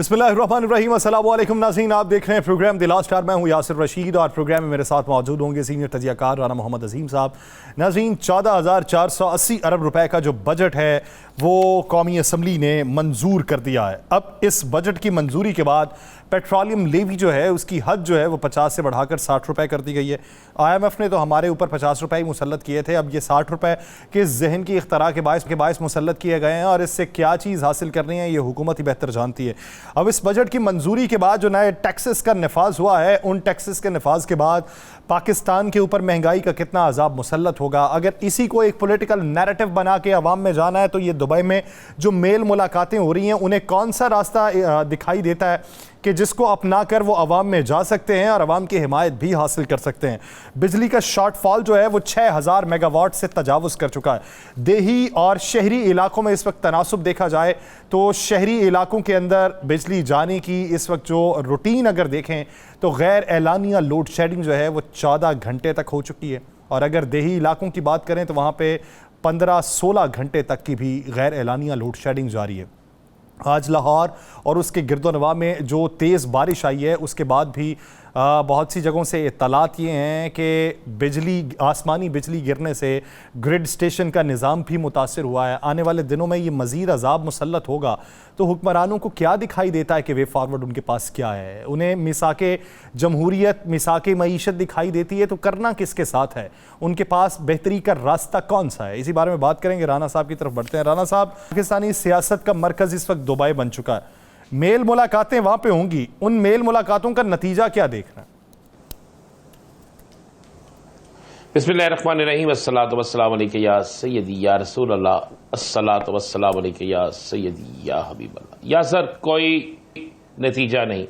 बिस्मिल्लाहिर्रहमानिर्रहीम। अस्सलाम वालेकुम नाज़रीन, आप देख रहे हैं प्रोग्राम द लास्ट आवर। मैं हूं यासिर रशीद और प्रोग्राम में मेरे साथ मौजूद होंगे सीनियर तजियाकार राना मोहम्मद अजीम साहब। नाज़रीन, 14,480 अरब रुपए का जो बजट है वो कौमी असम्बली ने मंजूर कर दिया है। अब इस बजट की मंजूरी के बाद पेट्रोलियम लेवी जो है उसकी हद जो है वो 50 से बढ़ाकर 60 रुपए कर दी गई है। IMF ने तो हमारे ऊपर 50 रुपए ही मुसल्लत किए थे, अब ये 60 रुपए के जहन की इख्तरा के बायस मुसल्लत किए गए हैं और इससे क्या चीज़ हासिल करनी है ये हुकूमत ही बेहतर जानती है। अब इस बजट की मंजूरी के बाद जो नए टैक्सेस का नफाज हुआ है, उन टैक्सेस के नफाज के बाद पाकिस्तान के ऊपर महंगाई का कितना अजाब मुसल्लत होगा। अगर इसी को एक पॉलिटिकल नैरेटिव बना के अवाम में जाना है तो ये दुबई में जो मेल मुलाकातें हो रही हैं उन्हें कौन सा रास्ता दिखाई देता है कि जिसको अपना कर वो अवाम में जा सकते हैं और अवाम की हिमायत भी हासिल कर सकते हैं। बिजली का शॉर्टफॉल जो है वो 6,000 मेगावाट से तजावुज़ कर चुका है। देही और शहरी इलाकों में इस वक्त तनासुब देखा जाए तो शहरी इलाकों के अंदर बिजली जाने की इस वक्त जो रूटीन अगर देखें तो गैर एलानिया लोड शेडिंग जो है वो 14 घंटे तक हो चुकी है, और अगर देही इलाकों की बात करें तो वहाँ पे 15-16 घंटे तक की भी गैर एलानिया लोड शेडिंग जारी है। आज लाहौर और उसके गिरदोनवा में जो तेज़ बारिश आई है उसके बाद भी बहुत सी जगहों से इत्तलात ये हैं कि आसमानी बिजली गिरने से ग्रिड स्टेशन का निज़ाम भी मुतासर हुआ है। आने वाले दिनों में ये मज़ीद अजाब मुसल्लत होगा तो हुक्मरानों को क्या दिखाई देता है कि वे फॉरवर्ड उनके पास क्या है? उन्हें मिसाके जमहूरियत, मिसाके मईशत दिखाई देती है तो करना किसके साथ है? उनके पास बेहतरी का रास्ता कौन सा है? इसी बारे में बात करेंगे। राना साहब की तरफ बढ़ते हैं। राना साहब, पाकिस्तानी सियासत का मरकज़ इस वक्त दुबई बन चुका है, मेल मुलाकातें वहां पे होंगी, उन मेल मुलाकातों का नतीजा क्या देख रहे हैं? बिस्मिल्लाहिर्रहमानिर्रहीम, अस्सलातु वस्सलामु अलैका या सय्यदी या रसूल अल्लाह, अस्सलातु वस्सलामु अलैका या सय्यदी या हबीब अल्लाह। या सर, कोई नतीजा नहीं,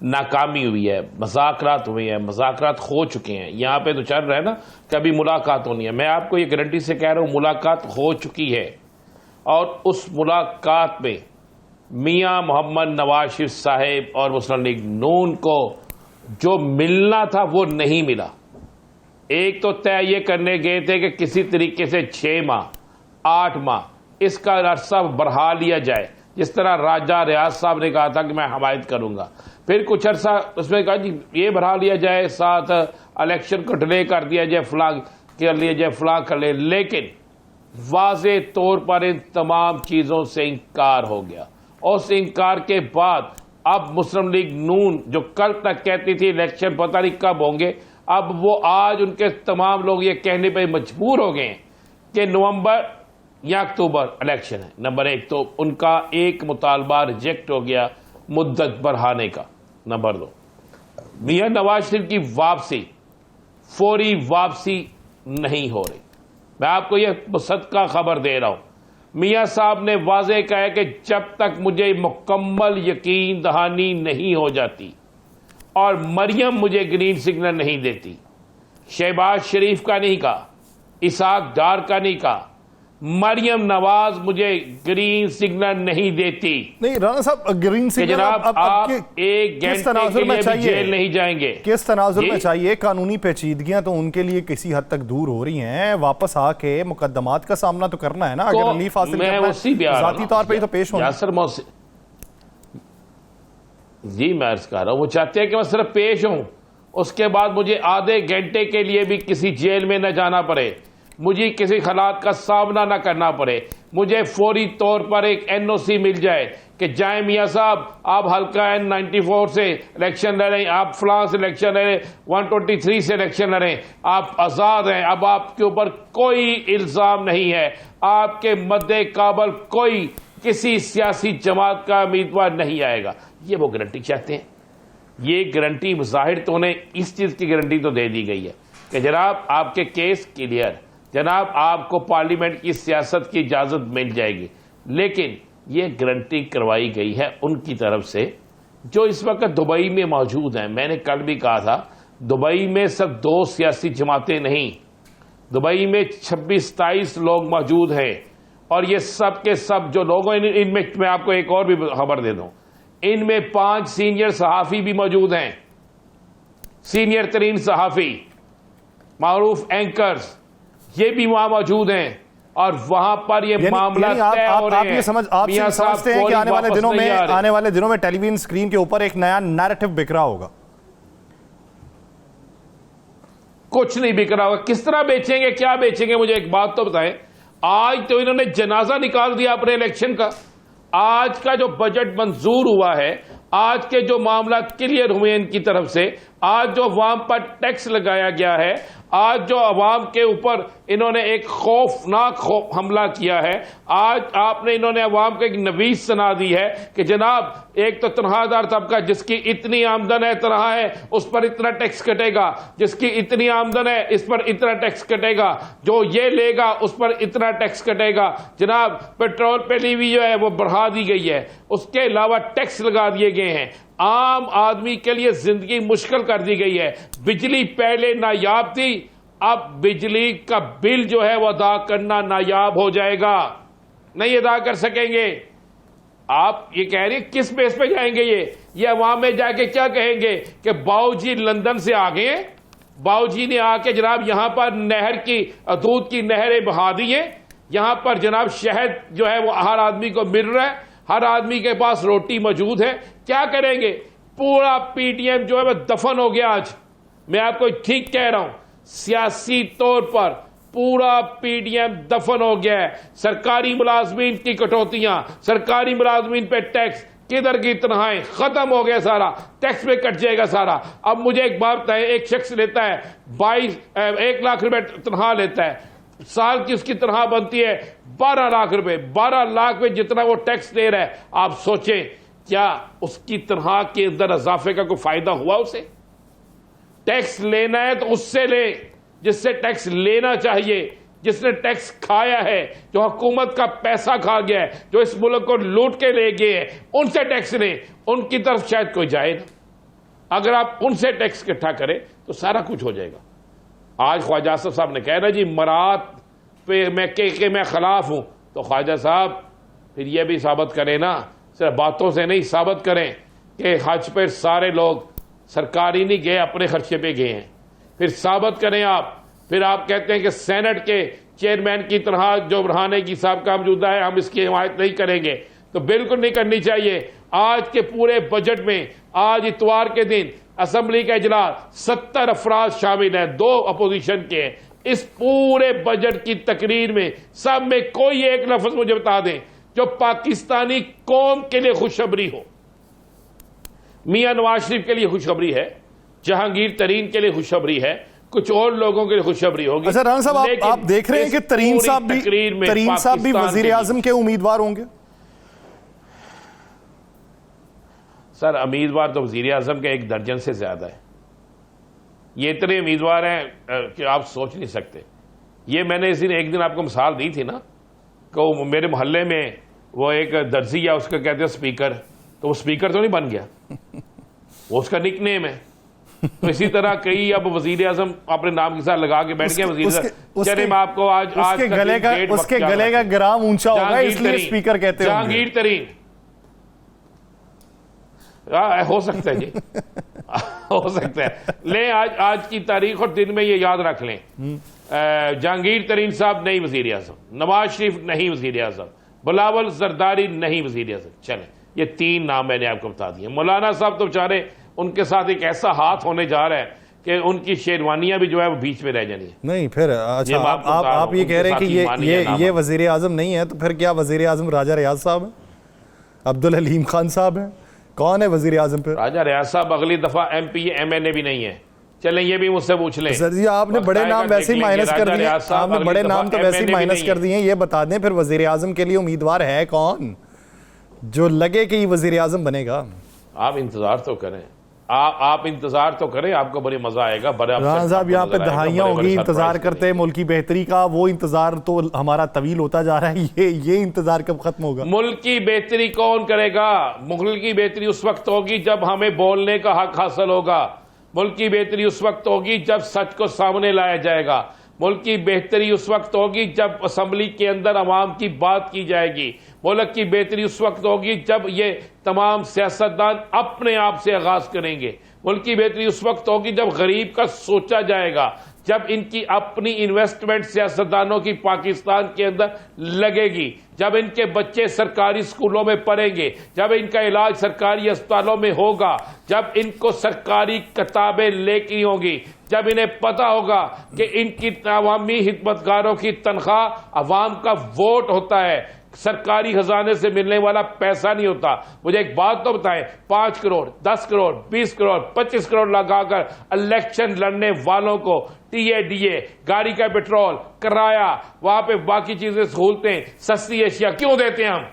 नाकामी हुई है, मज़ाकरात हुए हैं, मज़ाकरात हो चुके हैं। यहाँ पे तो चल रहा है ना कि अभी मुलाकात होनी है। मैं आपको ये गारंटी से कह रहा हूँ मुलाकात हो चुकी है, और उस मुलाकात में मियाँ मोहम्मद नवाज शरीफ साहेब और मुस्लिम लीग नून को जो मिलना था वो नहीं मिला। एक तो तय ये करने गए थे कि किसी तरीके से 6 माह 8 माह इसका अरसा बढ़ा लिया जाए, जिस तरह राजा रियाज साहब ने कहा था कि मैं हमायत करूंगा। फिर कुछ अरसा उसमें कहा जी ये बढ़ा लिया जाए, साथ इलेक्शन को डिले कर दिया जाए, फलां कर लिया जाए, फलां कर ले। लेकिन वाज़े तौर पर इन तमाम चीज़ों से इनकार हो गया। और उस इनकार के बाद अब मुस्लिम लीग नून जो कल तक कहती थी इलेक्शन पता नहीं कब होंगे, अब वो आज उनके तमाम लोग ये कहने पे मजबूर हो गए कि नवंबर या अक्टूबर इलेक्शन है। नंबर 1 तो उनका एक मुतालबा रिजेक्ट हो गया मुद्दत बढ़ाने का। नंबर 2, मियां नवाज शरीफ की वापसी, फौरी वापसी नहीं हो रही। मैं आपको यह मुसद्दका खबर दे रहा हूं, मियां साहब ने वाज़े कहा है कि जब तक मुझे मुकम्मल यकीन दहानी नहीं हो जाती और मरियम मुझे ग्रीन सिग्नल नहीं देती, शहबाज शरीफ का नहीं कहा, इसाक डार का नहीं कहा, मरियम नवाज मुझे ग्रीन सिग्नल नहीं देती। नहीं राना साहब, ग्रीन सिग्नल जनाब आप एक घंटे के लिए भी जेल नहीं जाएंगे। किस तनाजुर में चाहिए? कानूनी पेचीदगियां तो उनके लिए किसी हद तक दूर हो रही हैं, वापस आके मुकदमात का सामना तो करना है ना। अगर रिलीफ हासिल करना है जाती तौर पर ही तो पेश होना। जी मैं अर्ज कर रहा हूं, वो चाहते हैं कि मैं सिर्फ पेश हूं, उसके बाद मुझे आधे घंटे के लिए भी किसी जेल में न जाना पड़े, मुझे किसी हालात का सामना ना करना पड़े, मुझे फौरी तौर पर एक NOC मिल जाए कि जाए मियाँ साहब आप हल्का N94 से इलेक्शन लड़ें, आप फलां से इलेक्शन लड़ें, 123 से इलेक्शन लड़ें, आप आज़ाद हैं, अब आपके ऊपर कोई इल्ज़ाम नहीं है, आपके मद्दे काबल कोई किसी सियासी जमात का उम्मीदवार नहीं आएगा। ये वो गारंटी चाहते हैं। ये गारंटी ज़ाहिर तो उन्हें इस चीज़ की गारंटी तो दे दी गई है कि जनाब आपके केस क्लियर, जनाब आपको पार्लियामेंट की सियासत की इजाज़त मिल जाएगी। लेकिन ये गारंटी करवाई गई है उनकी तरफ से जो इस वक्त दुबई में मौजूद हैं। मैंने कल भी कहा था दुबई में सिर्फ 2 सियासी जमातें नहीं, दुबई में 26-27 लोग मौजूद हैं, और ये सब के सब जो लोग हैं इनमें मैं आपको एक और भी खबर दे दूं, इनमें 5 सीनियर सहाफ़ी भी मौजूद हैं, सीनियर तरीन सहाफ़ी, मारूफ एंकर्स, ये भी वहां मौजूद हैं। और वहां पर ये मामला तय हो रहे हैं। आप ये समझते हैं कि आने वाले दिनों में टेलीविजन स्क्रीन के ऊपर एक नया नैरेटिव बिक रहा होगा? कुछ नहीं बिक रहा होगा। किस तरह बेचेंगे, क्या बेचेंगे? मुझे एक बात तो बताएं। आज तो इन्होंने जनाजा निकाल दिया अपने इलेक्शन का। आज का जो बजट मंजूर हुआ है, आज के जो मामला क्लियर हुए इनकी तरफ से, आज जो अवाम पर टैक्स लगाया गया है, आज जो अवाम के ऊपर इन्होंने एक खौफनाक हमला किया है, आज आपने इन्होंने अवाम को एक नवीस सुना दी है कि जनाब एक तो तनख्वाहदार तबका जिसकी इतनी आमदन है तनख्वाह है उस पर इतना टैक्स कटेगा, जिसकी इतनी आमदन है इस पर इतना टैक्स कटेगा, जो ये लेगा उस पर इतना टैक्स कटेगा। जनाब पेट्रोल पे लीवी जो है वो बढ़ा दी गई है, उसके अलावा टैक्स लगा दिए गए हैं। आम आदमी के लिए जिंदगी मुश्किल कर दी गई है। बिजली पहले नायाब थी, अब बिजली का बिल जो है वो अदा करना नायाब हो जाएगा, नहीं अदा कर सकेंगे। आप ये कह रहे हैं किस बेस पे जाएंगे? ये अवाम में जाके क्या कहेंगे कि बाऊजी लंदन से आ गए, बाऊजी ने आके जनाब यहां पर नहर की दूध की नहरें बहा दी हैं, यहां पर जनाब शहद जो है वो हर आदमी को मिल रहा है, हर आदमी के पास रोटी मौजूद है। क्या करेंगे? पूरा पीटीएम जो है वह दफन हो गया। आज मैं आपको ठीक कह रहा हूं, सियासी तौर पर पूरा पीटीएम दफन हो गया है। सरकारी मुलाजमीन की कटौतियां, सरकारी मुलाजमीन पे टैक्स, किधर की तनख्वाहें, खत्म हो गया सारा, टैक्स में कट जाएगा सारा। अब मुझे एक बात बताएं, एक शख्स लेता है 1 लाख रुपए तनख्वाह लेता है, साल की उसकी तनख्वाह बनती है 12 लाख रुपए, 12 लाख में जितना वो टैक्स दे रहा है, आप सोचें क्या उसकी तनख्वाह के अंदर इजाफे का कोई फायदा हुआ? उसे टैक्स लेना है तो उससे ले जिससे टैक्स लेना चाहिए, जिसने टैक्स खाया है, जो हुकूमत का पैसा खा गया है, जो इस मुल्क को लूट के ले गए हैं, उनसे टैक्स लें। उनकी तरफ शायद कोई जाए ना। अगर आप उनसे टैक्स इकट्ठा करें तो सारा कुछ हो जाएगा। आज ख्वाजा आसिफ साहब ने कहा ना जी मरात पे मैं खिलाफ हूं, तो ख्वाजा साहब फिर यह भी साबित करें ना, सिर्फ बातों से नहीं, साबित करें कि हज पर सारे लोग सरकारी नहीं गए, अपने खर्चे पे गए हैं। फिर साबित करें आप। फिर आप कहते हैं कि सेनेट के चेयरमैन की तरह जो बढ़ाने की साहब का मौजूदा है, हम इसकी हिमायत नहीं करेंगे, तो बिल्कुल नहीं करनी चाहिए। आज के पूरे बजट में आज इतवार के दिन असेंबली का इजलास 70 अफराद शामिल हैं, 2 अपोजिशन के। इस पूरे बजट की तकरीर में सब में कोई एक लफ्ज मुझे बता दें जो पाकिस्तानी कौम के लिए खुशखबरी हो। मियां नवाज शरीफ के लिए खुशखबरी है, जहांगीर तरीन के लिए खुशखबरी है, कुछ और लोगों के लिए खुशखबरी होगी। अच्छा राना साहब, आप देख रहे हैं कि तरीन साहब भी वजीर आजम के उम्मीदवार होंगे? सर उम्मीदवार तो वजीर आजम के 1 दर्जन से ज्यादा है। ये इतने उम्मीदवार हैं कि आप सोच नहीं सकते। ये मैंने एक दिन आपको मिसाल दी थी ना, कि मेरे मोहल्ले में वो एक दर्जी है, उसका कहते हैं स्पीकर, तो वो स्पीकर तो नहीं बन गया, वो उसका निकनेम है। तो इसी तरह कई अब वजीर आजम अपने नाम के साथ लगा के बैठ गए वजीर। चले मैं आपको आज उसके गले का ग्राम ऊंचा होगा इसलिए स्पीकर कहते हैं। जहांगीर तरीन हो सकता है जी हो सकता है। ले आज की तारीख और दिन में ये याद रख लें, जहांगीर तरीन साहब नहीं वजीर आजम, नवाज शरीफ नहीं वजीर आजम, बिलावल जरदारी नहीं वजीर आजम। चले ये 3 नाम मैंने आपको बता दिए। मौलाना साहब तो बेचारे, उनके साथ एक ऐसा हाथ होने जा रहा है कि उनकी शेरवानियां भी जो है वो बीच में रह जानी है। नहीं फिर अच्छा, आप ये कह रहे हैं कि ये वजीर आजम नहीं है, तो फिर क्या वजीर आजम राजा रियाज साहब है, अब्दुल हलीम खान साहब है? कौन है वजीर आजम पे? राजा रियाज साहब अगली दफा MP MNA भी नहीं है। चलें ये भी मुझसे पूछ लें। सर जी आपने बड़े नाम वैसे ही माइनस कर दिए, आपने बड़े नाम तो वैसे ही माइनस कर दिए। ये बता दें फिर वजीर आजम के लिए उम्मीदवार है कौन जो लगे कि ये वजीर आजम बनेगा? आप इंतजार तो करें, आप इंतजार तो करें, आपको बड़ी मजा आएगा। राना साहब यहाँ पे दहाइयां होगी इंतजार करते मुल्क की बेहतरी का, वो इंतजार तो हमारा तवील होता जा रहा है। ये इंतजार कब खत्म होगा? मुल्क की बेहतरी कौन करेगा? मुल्क की बेहतरी उस वक्त होगी जब हमें बोलने का हक हासिल होगा। मुल्क की बेहतरी उस वक्त होगी जब सच को सामने लाया जाएगा। मुल्क की बेहतरी उस वक्त होगी जब असेंबली के अंदर अवाम की बात की जाएगी। मुल्क की बेहतरी उस वक्त होगी जब ये तमाम सियासतदान अपने आप से आगाज करेंगे। मुल्क की बेहतरी उस वक्त होगी जब गरीब का सोचा जाएगा, जब इनकी अपनी इन्वेस्टमेंट सियासतदानों की पाकिस्तान के अंदर लगेगी, जब इनके बच्चे सरकारी स्कूलों में पढ़ेंगे, जब इनका इलाज सरकारी अस्पतालों में होगा, जब इनको सरकारी किताबें लेकी होंगी, जब इन्हें पता होगा कि इनकी अवामी खिदमतगारों की तनख्वाह अवाम का वोट होता है, सरकारी खजाने से मिलने वाला पैसा नहीं होता। मुझे एक बात तो बताएं, 5 करोड़ 10 करोड़ 20 करोड़ 25 करोड़ लगाकर इलेक्शन लड़ने वालों को टीए गाड़ी का पेट्रोल, किराया, वहां पे बाकी चीजें, सहूलतें, सस्ती अशिया क्यों देते हैं हम?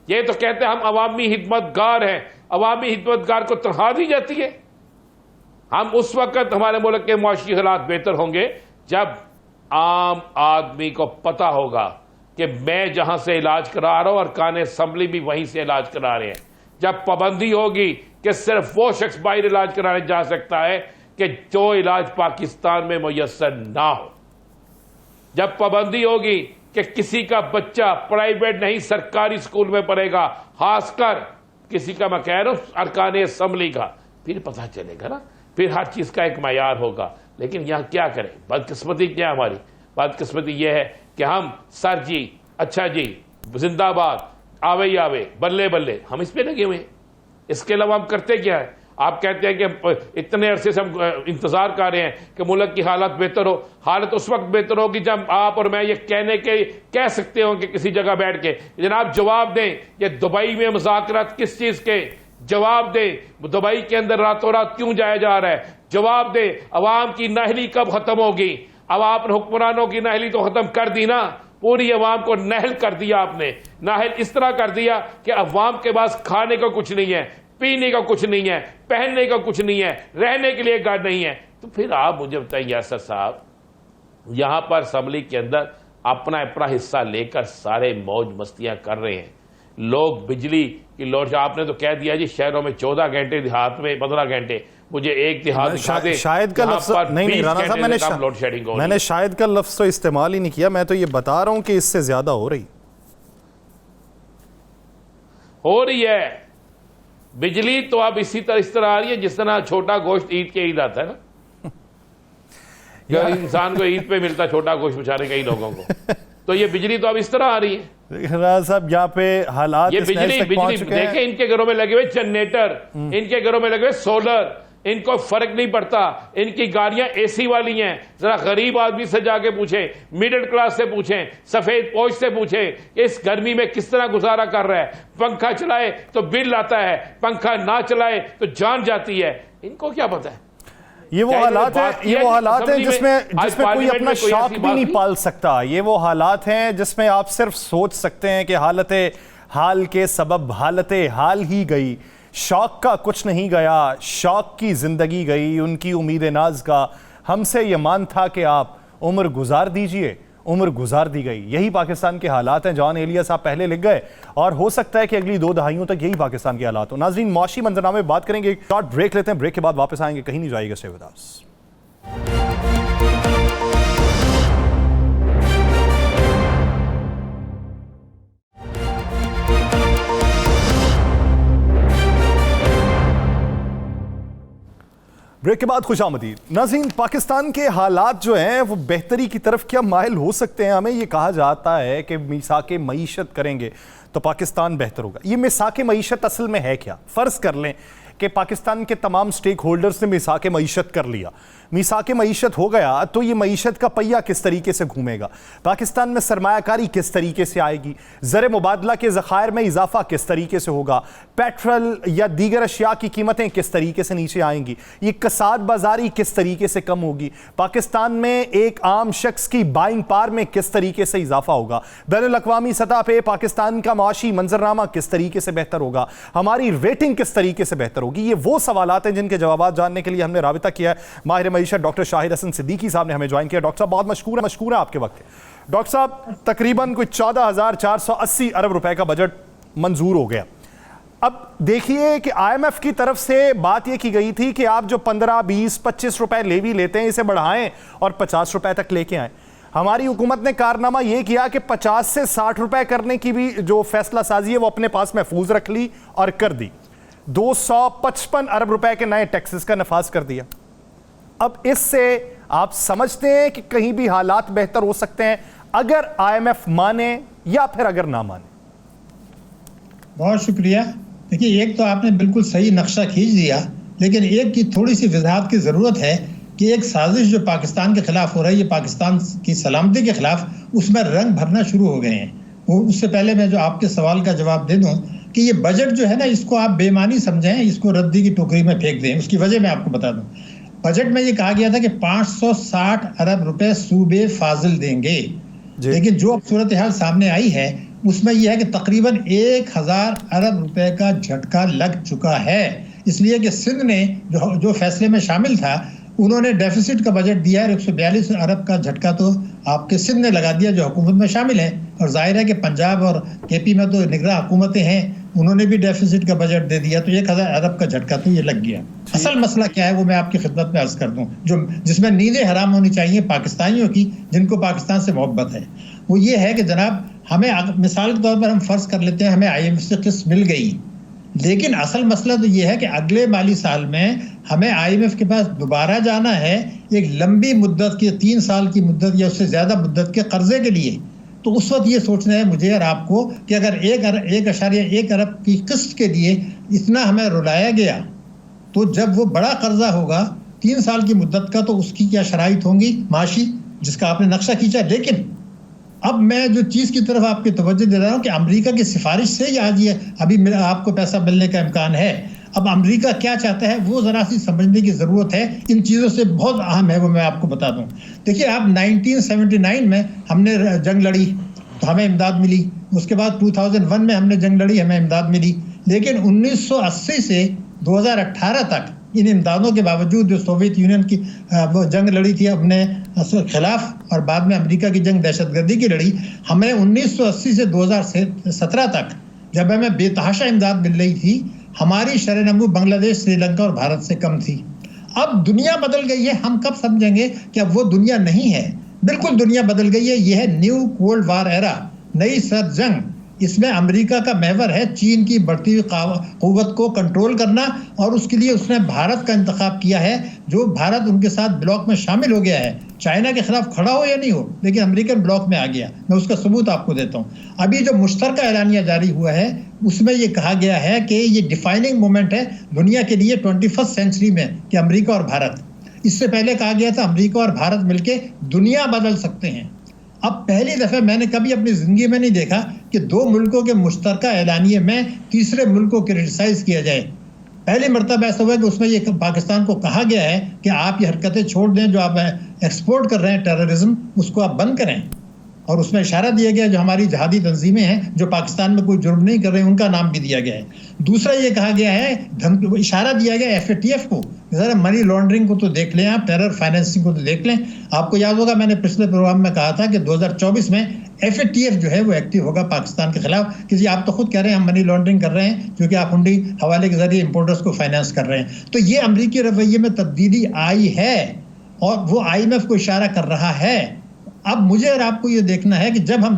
ये तो कहते हैं हम अवामी खिदमतगार हैं। अवामी खिदमतगार को तनख्वाह दी जाती है। हम उस वक्त हमारे मुल्क के मुआशी हालात बेहतर होंगे जब आम आदमी को पता होगा कि मैं जहां से इलाज करा रहा हूं और कान असम्बली भी वहीं से इलाज करा रहे हैं। जब पाबंदी होगी कि सिर्फ वो शख्स बाहर इलाज कराने जा सकता है कि जो इलाज पाकिस्तान में मुयस्सर ना हो। जब पाबंदी होगी कि किसी का बच्चा प्राइवेट नहीं सरकारी स्कूल में पढ़ेगा, खासकर किसी का, मैं कह रहा हूं अरकान असम्बली का, फिर पता चलेगा ना, फिर हर चीज का एक मयार होगा। लेकिन यहां क्या करें? बदकिस्मती क्या हमारी? बदकिस्मती यह है कि हम सर जी, अच्छा जी, जिंदाबाद, आवे ही आवे, बल्ले बल्ले, हम इस पे लगे हुए हैं। इसके अलावा हम करते क्या है? आप कहते हैं कि इतने अरसे से हम इंतजार कर रहे हैं कि मुल्क की हालत बेहतर हो। हालत उस वक्त बेहतर होगी जब आप और मैं ये कह सकते हो कि किसी जगह बैठ के जनाब जवाब दें, ये दुबई में मुज़ाकरात किस चीज के? जवाब दें, दुबई के अंदर रातों रात क्यों जाया जा रहा है? जवाब दें, अवाम की नाहली कब खत्म होगी? अब आपने हुक्मरानों की नाहली तो खत्म कर दी ना, पूरी अवाम को नहल कर दिया आपने। नाहल इस तरह कर दिया कि अवाम के पास खाने का कुछ नहीं है, पीने का कुछ नहीं है, पहनने का कुछ नहीं है, रहने के लिए घर नहीं है। तो फिर आप मुझे बताइए यासर साहब, यहां पर असम्बली के अंदर अपना अपना हिस्सा लेकर सारे मौज मस्तियां कर रहे हैं। लोग बिजली की लोड, आपने तो कह दिया जी शहरों में 14 घंटे, देहात में 15 घंटे। मुझे एक देहात दिखा दे शायद का लफ्ज नहीं राना साहब, मैंने शायद का लफ्ज तो इस्तेमाल ही नहीं किया। मैं तो ये बता रहा हूं कि इससे ज्यादा हो रही है। बिजली तो अब इस तरह आ रही है जिस तरह छोटा गोश्त ईद के ईद आता है ना, यार इंसान को ईद पे मिलता छोटा गोश्त बेचारे कई लोगों को, तो ये बिजली तो अब इस तरह आ रही है। राना साहब यहाँ पे हालात, ये बिजली देखें, इनके घरों में लगे हुए जनरेटर, इनके घरों में लगे हुए सोलर, इनको फर्क नहीं पड़ता। इनकी गाड़ियां एसी वाली हैं। जरा गरीब आदमी से जाके पूछें, मिडिल क्लास से पूछें, सफेद पोश से पूछें, इस गर्मी में किस तरह गुजारा कर रहा है। पंखा चलाए तो बिल आता है, पंखा ना चलाए तो जान जाती है। इनको क्या पता है? ये वो हालात हैं, जिसमें कोई अपना शौक भी नहीं पाल सकता। ये वो हालात हैं जिसमें आप सिर्फ सोच सकते हैं कि हालत हाल के सबब हालत हाल ही गई, शौक का कुछ नहीं गया, शौक की जिंदगी गई, उनकी उम्मीद नाज का हमसे ये मान था कि आप उम्र गुजार दीजिए, उम्र गुजार दी गई। यही पाकिस्तान के हालात हैं। जॉन एलिया साहब पहले लिख गए और हो सकता है कि अगली 2 दहाइयों तक यही पाकिस्तान के हालात हो। नाज़रीन, मौशी मंजरनामे बात करेंगे, एक शॉर्ट ब्रेक लेते हैं, ब्रेक के बाद वापस आएंगे, कहीं नहीं जाइएगा, स्टे विद अस। ब्रेक के बाद खुशामदीद। नाज़रीन, पाकिस्तान के हालात जो हैं वो बेहतरी की तरफ क्या माइल हो सकते हैं? हमें ये कहा जाता है कि मिसाके मईशत करेंगे तो पाकिस्तान बेहतर होगा। ये मिसाके मईशत असल में है क्या? फ़र्ज़ कर लें कि पाकिस्तान के तमाम स्टेक होल्डर्स ने मिसाके मईशत कर लिया, मिसाके मईशत हो गया, तो ये मईशत का पहिया किस तरीके से घूमेगा? पाकिस्तान में सरमायाकारी किस तरीके से आएगी? ज़र मुबादला के ज़खायर में इजाफा किस तरीके से होगा? पेट्रोल या दीगर अशिया की कीमतें किस तरीके से नीचे आएंगी? ये कसाद बाजारी किस तरीके से कम होगी? पाकिस्तान में एक आम शख्स की बाइंग पार में किस तरीके से इजाफा होगा? बैनुल-अक़वामी सतह पर पाकिस्तान का माशी मंजरनामा किस तरीके से बेहतर होगा? हमारी रेटिंग किस तरीके से बेहतर होगी? ये वो सवालात हैं जिनके जवाब जानने के लिए हमने राबिता किया है। माहिर मईशत डॉक्टर शाहिद हसन सिद्दीकी साहब ने हमें ज्वाइन किया। डॉक्टर साहब, बहुत मशकूर है आपके वक्त। डॉक्टर साहब, तकरीबन कोई 14,480 अरब रुपए का बजट मंजूर हो गया। अब देखिए कि IMF की तरफ से बात यह की गई थी कि आप जो 15, 20, 25 रुपए लेवी लेते हैं इसे बढ़ाएं और 50 रुपए तक लेके आए। हमारी हुकूमत ने कारनामा यह किया कि 50 से 60 रुपए करने की भी जो फैसला साजी है वो अपने पास महफूज रख ली और कर दी। 255 अरब रुपए के नए टैक्सेस का नफाज कर दिया। अब इससे आप समझते हैं कि कहीं भी हालात बेहतर हो सकते हैं अगर IMF माने या फिर अगर ना माने? बहुत शुक्रिया। देखिए, एक तो आपने बिल्कुल सही नक्शा खींच दिया, लेकिन एक की थोड़ी सी वजाहत की ज़रूरत है कि एक साजिश जो पाकिस्तान के खिलाफ हो रही है, पाकिस्तान की सलामती के खिलाफ, उसमें रंग भरना शुरू हो गए हैं। वो उससे पहले मैं जो आपके सवाल का जवाब दे दूं कि ये बजट जो है ना, इसको आप बेमानी समझें, इसको रद्दी की टोकरी में फेंक दें। उसकी वजह मैं आपको बता दूं। बजट में ये कहा गया था कि 560 अरब रुपए सूबे फाजिल देंगे, लेकिन जो अब सूरत हाल सामने आई है उसमें यह है कि तकरीबन 1000 अरब रुपए का झटका लग चुका है। इसलिए कि सिंध ने जो फैसले में शामिल था, उन्होंने डेफिसिट का बजट दिया है। 142 अरब का झटका तो आपके सिंध ने लगा दिया, जो हुकूमत में शामिल है। और जाहिर है कि पंजाब और KP में तो निगरान हुकूमतें हैं, उन्होंने भी डेफिसिट का बजट दे दिया, तो 1000 अरब का झटका तो ये लग गया। असल मसला क्या है वो मैं आपकी खिदमत में अर्ज कर दूं, जिसमें नींदें हराम होनी चाहिए पाकिस्तानियों की, जिनको पाकिस्तान से मोहब्बत है। वो ये है कि जनाब, हमें मिसाल के तौर पर हम फर्ज कर लेते हैं हमें IMF से किस्त मिल गई, लेकिन असल मसला तो ये है कि अगले माली साल में हमें IMF के पास दोबारा जाना है एक लंबी मुद्दत के 3 साल की मुद्दत या उससे ज़्यादा मुद्दत के कर्जे के लिए। तो उस वक्त ये सोचना है मुझे और आपको कि अगर 1.1 अरब की किस्त के लिए इतना हमें रुलाया गया, तो जब वो बड़ा कर्जा होगा 3 साल की मुद्दत का, तो उसकी क्या शराइत होंगी माशी, जिसका आपने नक्शा खींचा। लेकिन अब मैं जो चीज़ की तरफ आपकी तवज्जो दे रहा हूँ कि अमेरिका की सिफारिश से ही आज ये अभी आपको पैसा मिलने का इम्कान है। अब अमेरिका क्या चाहता है वो ज़रा सी समझने की ज़रूरत है। इन चीज़ों से बहुत अहम है, वो मैं आपको बता दूँ। देखिए, आप 1979 में हमने जंग लड़ी तो हमें इमदाद मिली, उसके बाद 2001 में हमने जंग लड़ी, हमें इमदाद मिली। लेकिन 1980 से 2018 तक इन इमदादों के बावजूद जो सोवियत यूनियन की वो जंग लड़ी थी अपने खिलाफ, और बाद में अमेरिका की जंग दहशतगर्दी की लड़ी, हमें 1980 से 2017 तक जब हमें बेतहाशा इमदाद मिल रही थी, हमारी शरह-ए-नमू बांग्लादेश, श्रीलंका और भारत से कम थी। अब दुनिया बदल गई है। हम कब समझेंगे कि अब वो दुनिया नहीं है? बिल्कुल दुनिया बदल गई है। यह है न्यू कोल्ड वार एरा, नई सर्द जंग। इसमें अमेरिका का महवर है चीन की बढ़ती हुई क़ुव्वत को कंट्रोल करना, और उसके लिए उसने भारत का इंतखाब किया है, जो भारत उनके साथ ब्लॉक में शामिल हो गया है। चाइना के खिलाफ खड़ा हो या नहीं हो, लेकिन अमेरिकन ब्लॉक में आ गया। मैं उसका सबूत आपको देता हूँ। अभी जो मुश्तरका ऐलानिया जारी हुआ है, उसमें ये कहा गया है कि ये डिफाइनिंग मोमेंट है दुनिया के लिए 21st सेंचुरी में, कि अमेरिका और भारत। इससे पहले कहा गया था अमेरिका और भारत मिलकर दुनिया बदल सकते हैं। अब पहली दफ़ा मैंने कभी अपनी ज़िंदगी में नहीं देखा कि 2 मुल्कों के मुश्तरका ऐलानिए में तीसरे मुल्क को क्रिटिसाइज़ किया जाए। पहली मरतबा ऐसा हुआ कि उसमें ये पाकिस्तान को कहा गया है कि आप ये हरकतें छोड़ दें, जो आप एक्सपोर्ट कर रहे हैं टेररिज्म, उसको आप बंद करें। और उसमें इशारा दिया गया जो हमारी जहादी तंजीमें हैं जो पाकिस्तान में कोई जुर्म नहीं कर रहे हैं, उनका नाम भी दिया गया है। दूसरा ये कहा गया है, इशारा दिया गया FATF को, ज़रा मनी लॉन्ड्रिंग को तो देख लें आप, टेरर फाइनेंसिंग को तो देख लें। आपको याद होगा मैंने पिछले प्रोग्राम में कहा था कि 2024 में FATF जो है वो एक्टिव होगा पाकिस्तान के खिलाफ, कि जी आप तो खुद कह रहे हैं हम मनी लॉन्ड्रिंग कर रहे हैं, क्योंकि आप हुंडी हवाले के जरिए इंपोर्टर्स को फाइनेंस कर रहे हैं। तो ये अमरीकी रवैये में तब्दीली आई है और वो IMF को इशारा कर रहा है। अब मुझे और आपको ये देखना है कि जब हम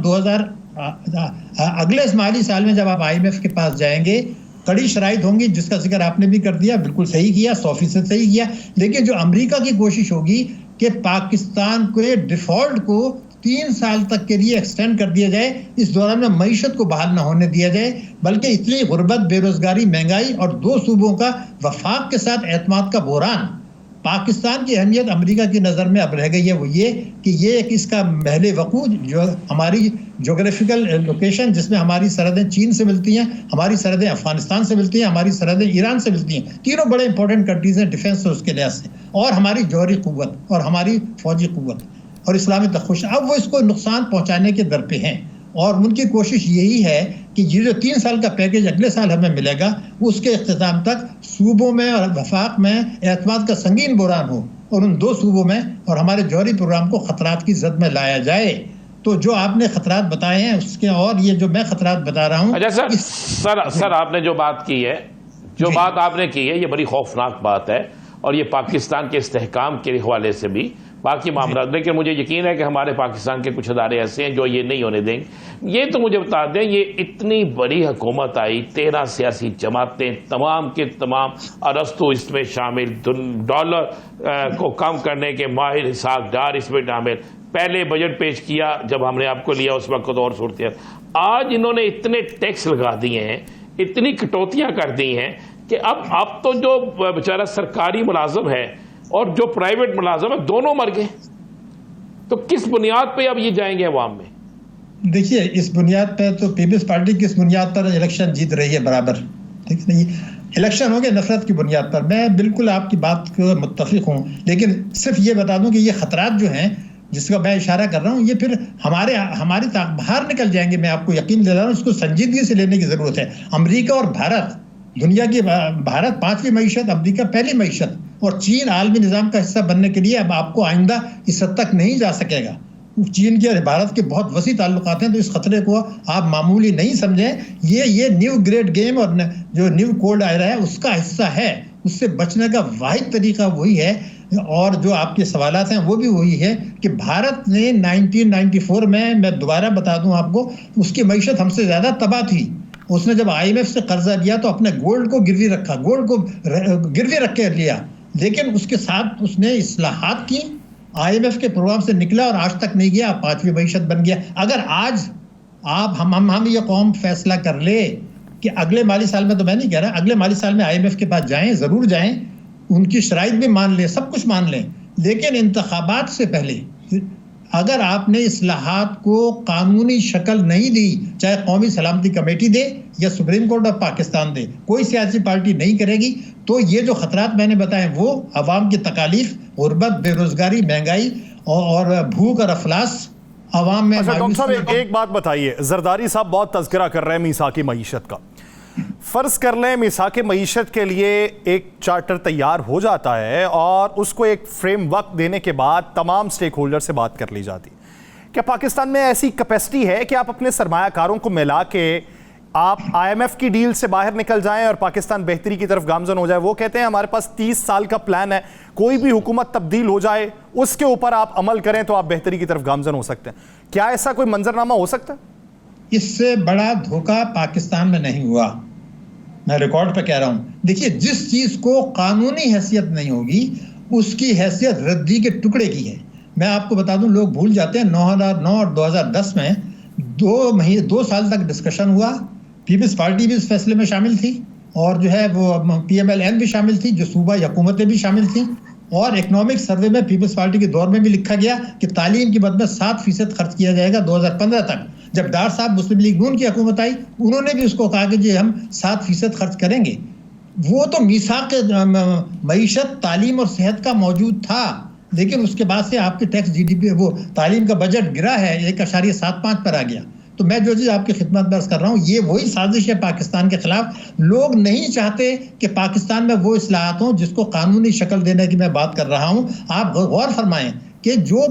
अगले माली साल में जब आप IMF के पास जाएंगे, कड़ी शराइत होंगी, जिसका जिक्र आपने भी कर दिया, बिल्कुल सही किया, 100% सही किया। लेकिन जो अमेरिका की कोशिश होगी कि पाकिस्तान के डिफ़ॉल्ट को 3 साल तक के लिए एक्सटेंड कर दिया जाए, इस दौरान में मईशत को बहाल न होने दिया जाए, बल्कि इतनी गुर्बत, बेरोजगारी, महंगाई और 2 सूबों का वफाक के साथ एतमाद का बहरान, पाकिस्तान की अहमियत अमेरिका की नज़र में अब रह गई है। वो ये कि ये एक इसका महले वकूअ, जो हमारी जोग्राफिकल लोकेशन, जिसमें हमारी सरहदें चीन से मिलती हैं, हमारी सरहदें अफगानिस्तान से मिलती हैं, हमारी सरहदें ईरान से मिलती हैं, तीनों बड़े इंपॉर्टेंट कंट्रीज़ हैं डिफेंस से, उसके लिहाज से, और हमारी जौहरी क़ुव्वत और हमारी फ़ौजी क़ुव्वत और इस्लामी तख़्शुश। अब वो इसको नुकसान पहुँचाने के दर पे हैं, और उनकी कोशिश यही है कि ये जो 3 साल का पैकेज अगले साल हमें मिलेगा, उसके इख्तिताम तक सूबों में और वफाक में एतमाद का संगीन बहरान हो, और उन 2 सूबों में और हमारे जौहरी प्रोग्राम को ख़तरात की जद में लाया जाए। तो जो आपने खतरात बताए हैं उसके, और ये जो मैं खतरात बता रहा हूँ। अच्छा सर आपने जो बात की है, जो बात आपने की है, ये बड़ी खौफनाक बात है, और ये पाकिस्तान के इस्तेहकाम के हवाले से भी बाकी मामला, लेकिन मुझे यकीन है कि हमारे पाकिस्तान के कुछ अदारे ऐसे हैं जो ये नहीं होने देंगे। ये तो मुझे बता दें, ये इतनी बड़ी हुकूमत आई, 13 सियासी जमातें, तमाम के तमाम अरस्तु इसमें शामिल, डॉलर को कम करने के माहिर हिसाबदार इसमें शामिल, पहले बजट पेश किया जब हमने आपको लिया उस वक्त और सूरत है। आज इन्होंने इतने टैक्स लगा दिए हैं, इतनी कटौतियां कर दी हैं कि अब तो जो बेचारा सरकारी मुलाजम है और जो प्राइवेट मुलाजम है दोनों मर गए। तो किस बुनियाद पे अब ये जाएंगे अवाम में? देखिए, इस बुनियाद पे तो पीपल्स पार्टी किस बुनियाद पर इलेक्शन जीत रही है बराबर, ठीक है। नहीं, इलेक्शन हो गए नफरत की बुनियाद पर। मैं बिल्कुल आपकी बात को मुत्तफिक हूँ, लेकिन सिर्फ ये बता दूं कि ये खतरात जो हैं जिसका मैं इशारा कर रहा हूँ, ये फिर हमारी बाहर निकल जाएंगे। मैं आपको यकीन दिला रहा हूँ, इसको संजीदगी से लेने की जरूरत है। अमेरिका और भारत, दुनिया की, भारत 5वीं मईशत, अमेरिका पहली मईशत, और चीन आलमी निज़ाम का हिस्सा बनने के लिए अब आपको आइंदा इस हद तक नहीं जा सकेगा। चीन के भारत के बहुत वसी ताल्लुकात हैं, तो इस खतरे को आप मामूली नहीं समझें। ये न्यू ग्रेट गेम और जो न्यू कोल्ड एरा है उसका हिस्सा है। उससे बचने का वाहिद तरीका वही है, और जो आपके सवालात हैं वो भी वही है कि भारत ने 1994 में, मैं दोबारा बता दूं आपको, उसकी मईशत हमसे ज़्यादा तबाह थी। उसने जब IMF से कर्जा लिया तो अपने गोल्ड को गिरवी रखा, गोल्ड को गिरवी रख के लिया, लेकिन उसके साथ उसने इस्लाहात की, IMF के प्रोग्राम से निकला और आज तक नहीं गया, 5वीं मईशत बन गया। अगर आज आप हम ये कौम फैसला कर ले कि अगले माली साल में, तो मैं नहीं कह रहा, अगले माली साल में IMF के पास जाएं, ज़रूर जाएं, उनकी शराइत भी मान लें, सब कुछ मान लें, लेकिन इंतखाबात से पहले अगर आपने इस्लाहात को कानूनी शक्ल नहीं दी, चाहे कौमी सलामती कमेटी दे या सुप्रीम कोर्ट ऑफ पाकिस्तान दे, कोई सियासी पार्टी नहीं करेगी, तो ये जो खतरात मैंने बताए वो अवाम की तकालीफ, गुर्बत, बेरोजगारी, महंगाई और भूख और अफलास अवाम में। अच्छा डॉक्टर साहब, एक बात बताइए, जरदारी साहब बहुत तज़किरा कर रहे हैं मीसाकी मईशत का। फर्ज कर लें मीसाके मईशत के लिए एक चार्टर तैयार हो जाता है और उसको एक फ्रेमवर्क देने के बाद तमाम स्टेक होल्डर से बात कर ली जाती। क्या पाकिस्तान में ऐसी कैपेसिटी है कि आप अपने सरमायाकारों को मिला के आप IMF की डील से बाहर निकल जाएं और पाकिस्तान बेहतरी की तरफ गामजन हो जाए? वो कहते हैं हमारे पास 30 साल का प्लान है, कोई भी हुकूमत तब्दील हो जाए उसके ऊपर आप अमल करें तो आप बेहतरी की तरफ गामजन हो सकते हैं। क्या ऐसा कोई मंजरनामा हो सकता है? इससे बड़ा धोखा पाकिस्तान में नहीं हुआ, मैं रिकॉर्ड पे कह रहा हूं। देखिए, जिस चीज को कानूनी हैसियत नहीं होगी उसकी हैसियत रद्दी के टुकड़े की है। मैं आपको बता दूं, लोग भूल जाते हैं 2009 और 2010 में 2 साल तक डिस्कशन हुआ। पीपल्स पार्टी भी इस फैसले में शामिल थी और जो है वो PMLN भी शामिल थी, जो सूबाई हुकूमतें भी शामिल थी, और इकोनॉमिक सर्वे में पीपल्स पार्टी के दौर में भी लिखा गया कि तालीम की मद में 7% खर्च किया जाएगा 2015 तक। जब डार साहब मुस्लिम लीग नून की हुकूमत आई, उन्होंने भी उसको कहा कि जी हम 7% खर्च करेंगे। वो तो मीसाक मईशत, तालीम और सेहत का मौजूद था, लेकिन उसके बाद से आपके टैक्स GDP, वो तालीम का बजट गिरा है, 1.75 पर आ गया। तो मैं जो चीज़ आपकी खिदमत में अर्ज कर रहा हूँ, ये वही साजिश है पाकिस्तान के खिलाफ। लोग नहीं चाहते कि पाकिस्तान में वो इस्लाहात हों जिसको कानूनी शक्ल देने की मैं बात कर रहा हूँ। आप गौर फरमाएं कि जो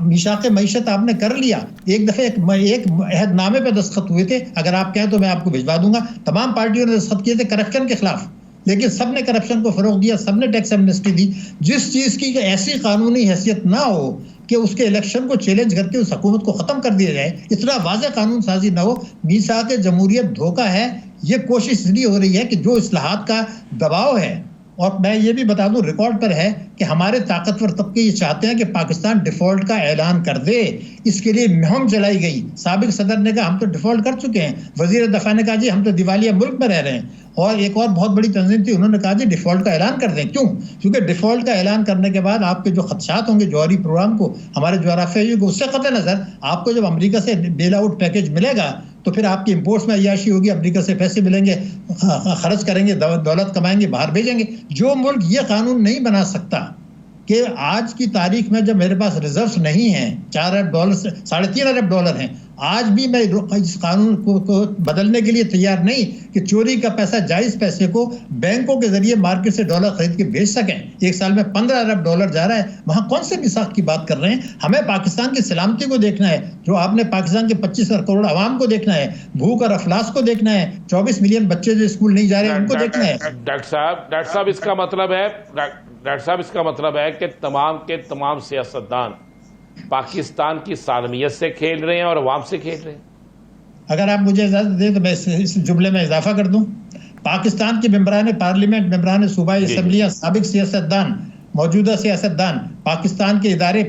मीसाक़े मईशत आपने कर लिया, एक दफ़े एक अहदनामे पे दस्तखत हुए थे, अगर आप कहें तो मैं आपको भिजवा दूंगा, तमाम पार्टियों ने दस्तखत किए थे करप्शन के खिलाफ, लेकिन सब ने करप्शन को फरोग दिया, सब ने टैक्स एमनेस्टी दी। जिस चीज़ की ऐसी कानूनी हैसियत ना हो कि उसके इलेक्शन को चैलेंज करके उस हुकूमत को ख़त्म कर दिया जाए, इतना वाज़ेह कानून साजी ना हो, मीसाक़े जमहूरियत धोखा है। ये कोशिश इसलिए हो रही है कि जो इस्लाहात का दबाव है, और मैं ये भी बता दूं, रिकॉर्ड पर है कि हमारे ताकतवर तबके ये चाहते हैं कि पाकिस्तान डिफ़ॉल्ट का ऐलान कर दे। इसके लिए मुहिम चलाई गई। साबिक सदर ने कहा हम तो डिफ़ॉल्ट कर चुके हैं, वज़ीर दफ़ा ने कहा जी हम तो दिवालिया मुल्क में रह रहे हैं, और एक और बहुत बड़ी तंजीम थी, उन्होंने कहा जी डिफ़ॉल्ट का ऐलान कर दें। क्यों? क्योंकि डिफ़ॉल्ट का ऐलान करने के बाद आपके जो खदशात होंगे जौहरी प्रोग्राम को, हमारे जोग्राफिया को, उससे कतई नज़र आपको जब अमेरिका से बेल आउट पैकेज मिलेगा तो फिर आपकी इंपोर्ट्स में अय्याशी होगी, अमेरिका से पैसे मिलेंगे, खर्च करेंगे, दौलत कमाएंगे, बाहर भेजेंगे। जो मुल्क ये कानून नहीं बना सकता कि आज की तारीख में जब मेरे पास रिजर्व्स नहीं हैं, $4 अरब से $3.5 अरब हैं, आज भी मैं इस कानून को बदलने के लिए तैयार नहीं कि चोरी का पैसा, जायज़ पैसे को बैंकों के जरिए मार्केट से डॉलर खरीद के बेच सकें। एक साल में $15 अरब जा रहा है, वहाँ कौन से मिसाक की बात कर रहे हैं? हमें पाकिस्तान की सलामती को देखना है, जो आपने पाकिस्तान के 25 करोड़ आवाम को देखना है, भूख और अफलास को देखना है, 24 मिलियन बच्चे जो स्कूल नहीं जा रहे हैं उनको देखना है। डॉक्टर साहब, इसका मतलब है डॉक्टर साहब, इसका मतलब है कि तमाम के तमाम सियासतदान पाकिस्तान की सालमियत से खेल रहे हैं और अवाम से खेल रहे हैं। अगर आप मुझे इजाजत दें तो मैं इस जुमले में इजाफा कर दूं। पाकिस्तान के मेंबरान पार्लियामेंट, मेंबरान सूबाई असम्बलियां, साबिक सियासतदान, मौजूदा सियासतदान, पाकिस्तान के इदारे,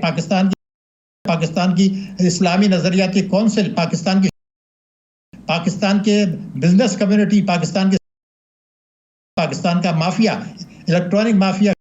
पाकिस्तान की इस्लामी नजरियाती कौंसिल, पाकिस्तान के बिजनेस कम्युनिटी, पाकिस्तान का mafia, electronic mafia,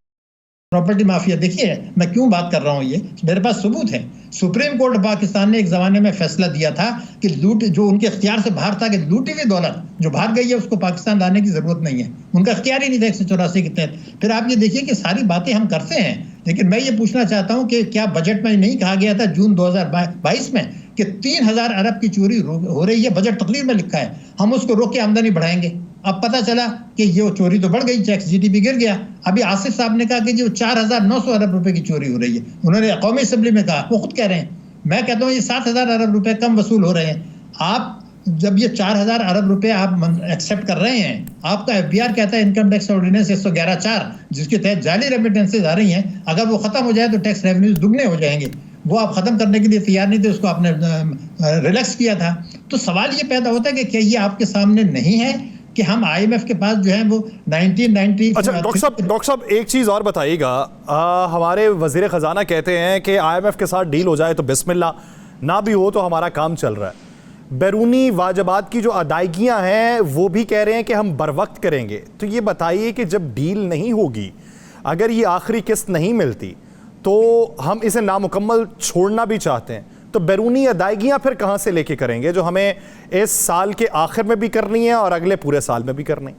property mafia. देखिए मैं क्यों बात कर रहा हूं, ये मेरे पास सबूत है। सुप्रीम कोर्ट पाकिस्तान ने एक जमाने में फैसला दिया था कि लूट जो उनके इख्तियार से बाहर था, कि लूटी हुई दौलत जो बाहर गई है उसको पाकिस्तान लाने की जरूरत नहीं है, उनका इख्तियार ही नहीं था 184 के तहत। फिर आप ये देखिए कि सारी बातें हम करते हैं, लेकिन मैं ये पूछना चाहता हूं कि क्या बजट में नहीं कहा गया था जून 2022 में कि 3000 अरब की चोरी हो रही है? बजट तकरीर में लिखा है, हम उसको रोक के आमदनी बढ़ाएंगे। अब पता चला कि ये चोरी तो बढ़ गई, टैक्स जीडीपी गिर गया। अभी आसिफ साहब ने कहा कि जो 4900 अरब रुपए की चोरी हो रही है, उन्होंने कौमी असेंबली में कहा, वो खुद कह रहे हैं। मैं कहता हूँ ये 7000 अरब रुपए कम वसूल हो रहे हैं। आप जब ये 4000 अरब रुपए आप एक्सेप्ट कर रहे हैं, आपका एफबीआर कहता है इनकम टैक्स ऑर्डिनेंस 111(4) जिसके तहत जाली रेमिटेंसेज आ रही हैं, अगर वो खत्म हो जाए तो टैक्स रेवेन्यूज दुगने हो जाएंगे। वो आप खत्म करने के लिए तैयार नहीं थे, उसको आपने रिलैक्स किया था। तो सवाल ये पैदा होता है कि क्या ये आपके सामने नहीं है कि हम आईएमएफ के पास जो है वो 1990। अच्छा डॉक्टर साहब एक चीज़ और बताइएगा, हमारे वजीर ख़जाना कहते हैं कि आईएमएफ के साथ डील हो जाए तो बिस्मिल्लाह, ना भी हो तो हमारा काम चल रहा है। बैरूनी वाजबात की जो अदायगियां हैं वो भी कह रहे हैं कि हम बर वक्त करेंगे। तो ये बताइए कि जब डील नहीं होगी, अगर ये आखिरी किस्त नहीं मिलती तो हम इसे नामुकम्मल छोड़ना भी चाहते हैं, तो बैरूनी अदायगियां फिर कहां से लेके करेंगे जो हमें इस साल के आखिर में भी करनी है और अगले पूरे साल में भी करनी है?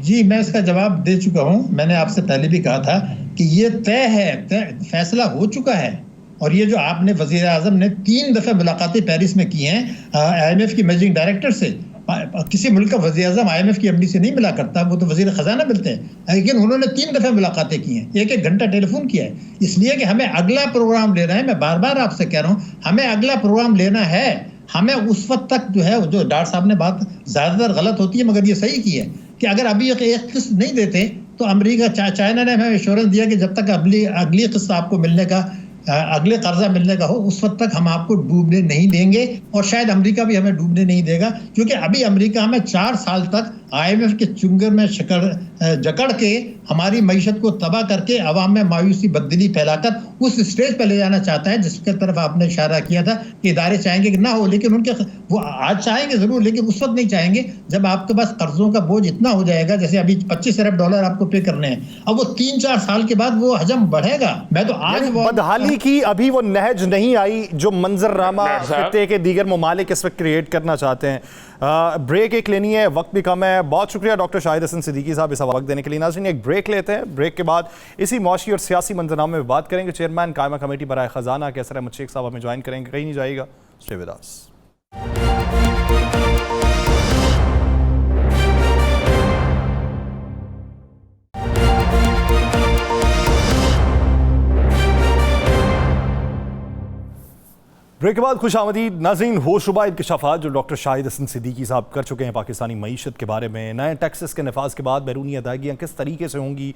जी मैं इसका जवाब दे चुका हूं। मैंने आपसे पहले भी कहा था कि ये तय है, फैसला हो चुका है। और ये जो आपने वजीर आजम ने 3 दफे मुलाकातें पेरिस में की हैं आईएमएफ की मैनेजिंग डायरेक्टर से। किसी मुल्क का वजीर आजम आईएमएफ की एमडी से नहीं मिला करता, वो तो वजीर खजाना मिलते हैं, लेकिन उन्होंने 3 दफे मुलाकातें की हैं, 1-1 घंटा टेलीफोन किया है। इसलिए कि हमें अगला प्रोग्राम लेना है। मैं बार बार आपसे कह रहा हूं, हमें अगला प्रोग्राम लेना है। हमें उस वक्त तक जो है, जो डॉक्टर साहब ने बात ज्यादातर गलत होती है मगर ये सही की है कि अगर अभी एक किस्त नहीं देते तो अमेरिका, चाइना ने हमें एश्योरेंस दिया कि जब तक अगली किस्त आपको मिलने का, अगले कर्जा मिलने का हो, उस वक्त तक हम आपको डूबने नहीं देंगे। और शायद अमेरिका भी हमें डूबने नहीं देगा, क्योंकि अभी अमेरिका हमें 4 साल तक आईएमएफ के चुंगर में जकड़ के हमारी मईशत को तबाह करके अवाम में मायूसी बददिली फैलाकर उस स्टेज पर ले जाना चाहता है जिसके तरफ आपने इशारा किया था कि इदारे चाहेंगे कि ना हो, लेकिन उनके वो आज चाहेंगे जरूर, लेकिन उस वक्त नहीं चाहेंगे जब आपके पास कर्जों का बोझ इतना हो जाएगा। जैसे अभी $25 अरब आपको पे करने हैं, अब वो 3-4 साल के बाद वो हजम बढ़ेगा। मैं तो आज बदहाली की अभी वो नहज नहीं आई जो मंजरनामा खित्ते के दीगर ममालिक इस वक्त क्रिएट करना चाहते हैं। ब्रेक एक लेनी है, वक्त भी कम है। बहुत शुक्रिया डॉक्टर शाहिद हसन सिद्दीकी साहब इस वक्त देने के लिए। नाज़रीन एक ब्रेक लेते हैं, ब्रेक के बाद इसी मौशी और सियासी मंजरनामे में बात करेंगे। चेयरमैन कायमा कमेटी बराए खजाना कैसर अहमद शेख साहब हमें ज्वाइन करेंगे, कहीं नहीं जाइएगा, स्टे विद अस। ब्रेक के बाद खुश आमदीद नाज़रीन। होशरुबा इंकशाफात जो डॉक्टर शाहिद हसन सिद्दीकी साहब कर चुके हैं पाकिस्तानी मईशत के बारे में, नए टैक्सेस के नफाज के बाद बैरूनी अदायगियाँ किस तरीके से होंगी,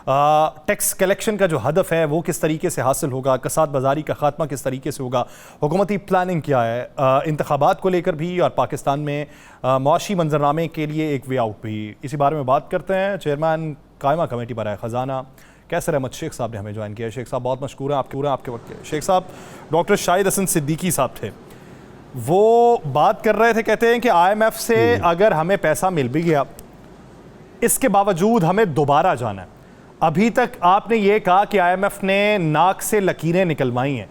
टैक्स कलेक्शन का जो हदफ है वो किस तरीके से हासिल होगा, कसाद बाजारी का खात्मा किस तरीके से होगा, हुकूमती प्लानिंग क्या है, इंतखाबात को लेकर भी और पाकिस्तान में मुआशी मंजरनामे के लिए एक वे आउट भी, इसी बारे में बात करते हैं। चेयरमैन कायमा कमेटी बराए ख़जाना कैसर अहमद शेख साहब ने हमें ज्वाइन किया। शेख साहब बहुत मशकूर हैं आपके वक्त के। शेख साहब, डॉक्टर शाहिद हसन सिद्दीकी साहब थे, वो बात कर रहे थे, कहते हैं कि आईएमएफ से अगर हमें पैसा मिल भी गया, इसके बावजूद हमें दोबारा जाना है। अभी तक आपने ये कहा कि आईएमएफ ने नाक से लकीरें निकलवाई हैं।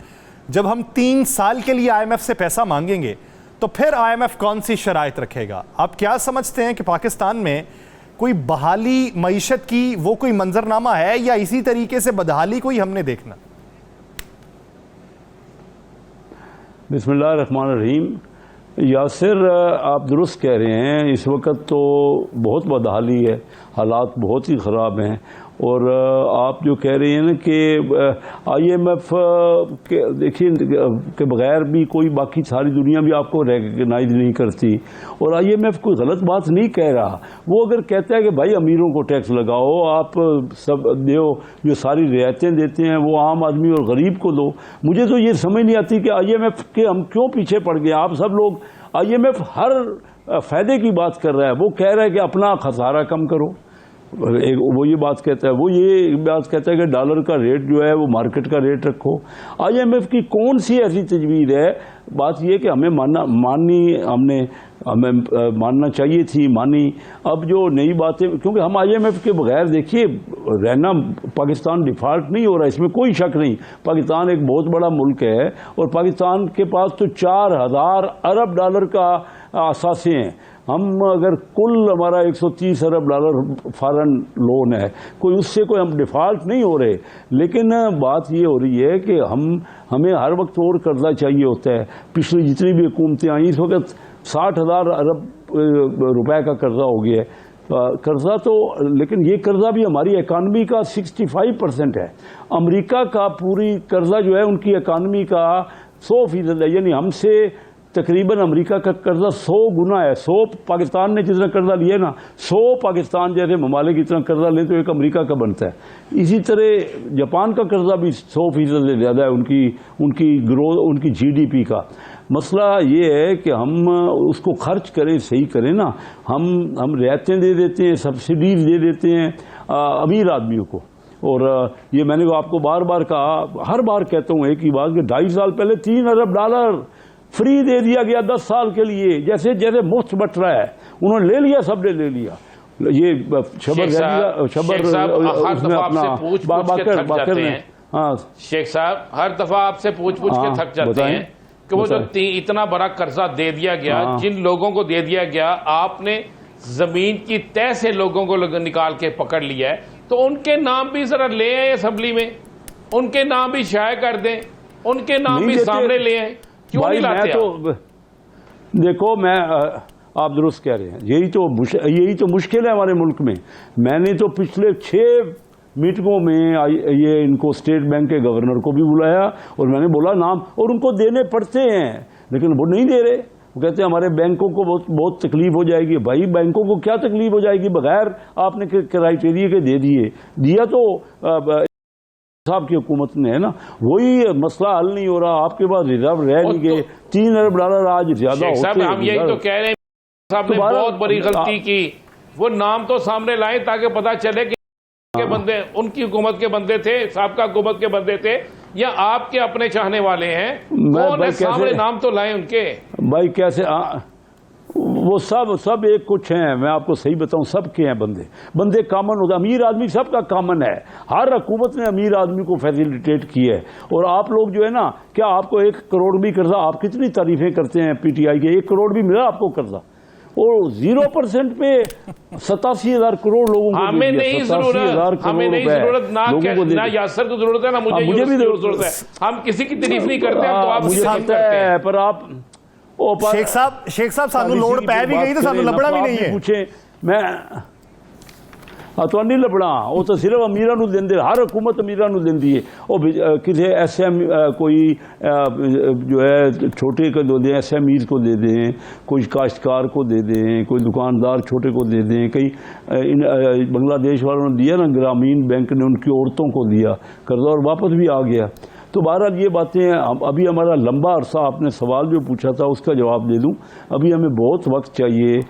जब हम 3 साल के लिए आईएमएफ से पैसा मांगेंगे तो फिर आईएमएफ कौन सी शराइत रखेगा? आप क्या समझते हैं कि पाकिस्तान में कोई बहाली मईशत की वो कोई मंजरनामा है या इसी तरीके से बदहाली कोई हमने देखना? बिस्मिल्लाहिर्रहमानिर्रहीम। यासिर, आप दुरुस्त कह रहे हैं, इस वक्त तो बहुत बदहाली है, हालात बहुत ही ख़राब हैं और आप जो कह रहे हैं ना कि IMF के देखिए के बगैर भी कोई बाकी सारी दुनिया भी आपको रिकग्नाइज नहीं करती, और IMF कोई गलत बात नहीं कह रहा। वो अगर कहता है कि भाई अमीरों को टैक्स लगाओ, आप सब दो, जो सारी रियायतें देते हैं वो आम आदमी और गरीब को दो। मुझे तो ये समझ नहीं आती कि IMF के हम क्यों पीछे पड़ गए। आप सब लोग, IMF हर फायदे की बात कर रहा है, वो कह रहा है कि अपना खसारा कम करो, वो ये बात कहता है, वो ये बात कहता है कि डॉलर का रेट जो है वो मार्केट का रेट रखो। IMF की कौन सी ऐसी तजवीज़ है? बात ये कि हमें हमें मानना चाहिए थी, मानी। अब जो नई बातें, क्योंकि हम IMF के बगैर देखिए रहना, पाकिस्तान डिफॉल्ट नहीं हो रहा, इसमें कोई शक नहीं। पाकिस्तान एक बहुत बड़ा मुल्क है और पाकिस्तान के पास तो 4000 अरब डॉलर का असासे हैं। हम अगर कुल हमारा 130 अरब डॉलर फॉरेन लोन है, कोई उससे कोई हम डिफ़ॉल्ट नहीं हो रहे। लेकिन बात ये हो रही है कि हमें हर वक्त और कर्जा चाहिए होता है। पिछली जितनी भी हुकूमतें आई, इस वक्त 60,000 अरब रुपए का कर्जा हो गया है। कर्जा तो, लेकिन ये कर्जा भी हमारी इकानमी का 65% है। अमेरिका का पूरी कर्जा जो है उनकी इकानमी का 100% है, यानी हमसे तकरीबन अमेरिका का कर्जा 100 गुना है। 100 पाकिस्तान ने जितना कर्जा लिया ना, 100 पाकिस्तान जैसे ममालिक इतना कर्जा ले तो एक अमेरिका का बनता है। इसी तरह जापान का कर्जा भी 100% से ज़्यादा है उनकी ग्रोथ, उनकी GDP का। मसला ये है कि हम उसको खर्च करें, सही करें ना। हम रियायतें दे देते हैं, सब्सिडीज दे देते हैं अमीर आदमियों को। और ये मैंने आपको बार बार कहा, हर बार कहता हूँ एक ही बात कि 2.5 साल पहले 3 अरब डॉलर फ्री दे दिया गया 10 साल के लिए, जैसे जैसे मुफ्त बट रहा है। उन्होंने ले लिया, सबने ले लिया। ये शबर उसमें अपना हाँ शेख साहब, हर दफा आपसे पूछ के थक जाते हैं कि वो जो इतना बड़ा कर्जा दे दिया गया, जिन लोगों को दे दिया गया, आपने जमीन की तय से लोगों को निकाल के पकड़ लिया है, तो उनके नाम भी जरा ले आए असेंबली में, उनके नाम भी शाया कर दें, उनके नाम भी सामने ले आए। क्यों नहीं लाते? तो देखो, आप दुरुस्त कह रहे हैं, यही तो मुश्किल है हमारे मुल्क में। मैंने तो पिछले 6 मीटिंगों में ये इनको स्टेट बैंक के गवर्नर को भी बुलाया और मैंने बोला नाम, और उनको देने पड़ते हैं, लेकिन वो नहीं दे रहे। वो कहते हैं हमारे बैंकों को बहुत तकलीफ हो जाएगी। भाई बैंकों को क्या तकलीफ हो जाएगी? बगैर आपने क्राइटेरिया के दे दिया तो साहब की हुकूमत ने, है ना, वही मसला हल नहीं हो रहा। आपके पास रिजर्व रह नहीं गए, 3 अरब डॉलर आज ज्यादा होते हैं। हम यही तो कह रहे हैं, साहब ने बहुत बड़ी गलती की। वो नाम तो सामने लाए ताकि पता चले कि के बंदे उनकी हुकूमत के बंदे थे, साबका हुकूमत के बंदे थे, या आपके अपने चाहने वाले हैं। कौन है? सामने नाम तो लाए उनके। भाई कैसे वो सब एक कुछ हैं। मैं आपको सही बताऊं, सबके हैं बंदे कॉमन होता है। अमीर आदमी सबका कॉमन है। हर हुकूमत ने अमीर आदमी को फैसिलिटेट की है। और आप लोग जो है ना, क्या आपको 1 करोड़ भी कर्जा, आप कितनी तारीफें करते हैं PTI के, 1 करोड़ भी मिला आपको कर्जा, और 0% पे 87,000 करोड़ लोगों को हमें नहीं जरूरत ना यासर को जरूरत है ना मुझे भी जरूरत है। हम किसी की तारीफ नहीं करते, हम तो आप मुझे पता है, पर आप शेख साहब सानू लोड़ पै भी गई तो सानू लभना भी नहीं है। पूछे मैं तो नहीं लभना, वो तो सिर्फ अमीरां नूं देंदे, हर हुकूमत अमीरां नूं देंदी है। और किसी SM कोई जो है छोटे को दे दें, SMEs को दे दें, कोई काश्तकार को दे दें, कोई दुकानदार छोटे को दे दें। कई बांग्लादेश वालों ने दिया ना, ग्रामीण बैंक ने उनकी औरतों को दिया कर्जा और वापस भी आ गया। तो बहरहाल ये बातें, अभी हमारा लंबा अरसा, आपने सवाल जो पूछा था उसका जवाब दे दूं। अभी हमें बहुत वक्त चाहिए।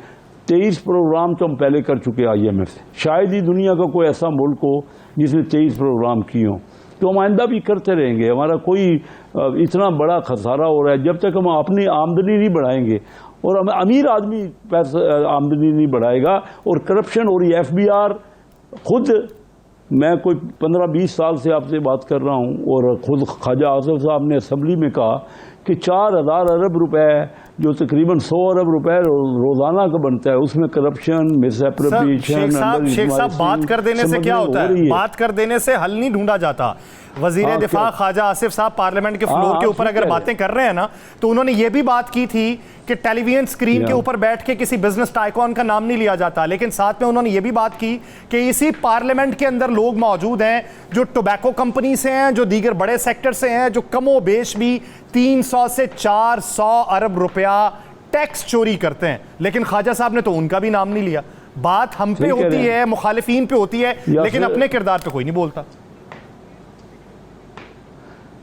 23 प्रोग्राम तो हम पहले कर चुके IMF से। शायद ही दुनिया का कोई ऐसा मुल्क हो जिसने 23 प्रोग्राम किए हों। तो हम आइंदा भी करते रहेंगे। हमारा कोई इतना बड़ा खसारा हो रहा है, जब तक हम अपनी आमदनी नहीं बढ़ाएंगे, और हमें अमीर आदमी आमदनी नहीं बढ़ाएगा, और करप्शन हो रही है। FBR खुद, मैं कोई 15-20 साल से आपसे बात कर रहा हूँ, और खुद ख्वाजा आसिफ साहब ने असम्बली में कहा कि 4,000 अरब रुपए, जो तकरीबन 100 अरब रुपए रोजाना का बनता है, उसमें करप्शन, मिसएप्रोप्रिएशन। शेख साहब बात कर देने से क्या होता है? बात कर देने से हल नहीं ढूंढा जाता। वजीर हाँ, दिफा क्या? ख्वाजा आसिफ साहब पार्लियामेंट के हाँ, फ्लोर के आप ऊपर ठीक अगर कह रहे बातें कर रहे हैं ना, तो उन्होंने ये भी बात की थी कि टेलीविजन स्क्रीन के या। ऊपर बैठ के किसी बिजनेस टाइकॉन का नाम नहीं लिया जाता, लेकिन साथ में उन्होंने ये भी बात की कि इसी पार्लियामेंट के अंदर लोग मौजूद हैं जो टोबैको कंपनी से हैं, जो दीगर बड़े सेक्टर से हैं, जो कमो बेश भी 300 से 400 अरब रुपया टैक्स चोरी करते हैं। लेकिन ख्वाजा साहब ने तो उनका भी नाम नहीं लिया। बात हम पे ठीक कह होती रहे हैं। है, मुखालिफिन पे होती है, या लेकिन फिर- अपने किरदार पे कोई नहीं बोलता।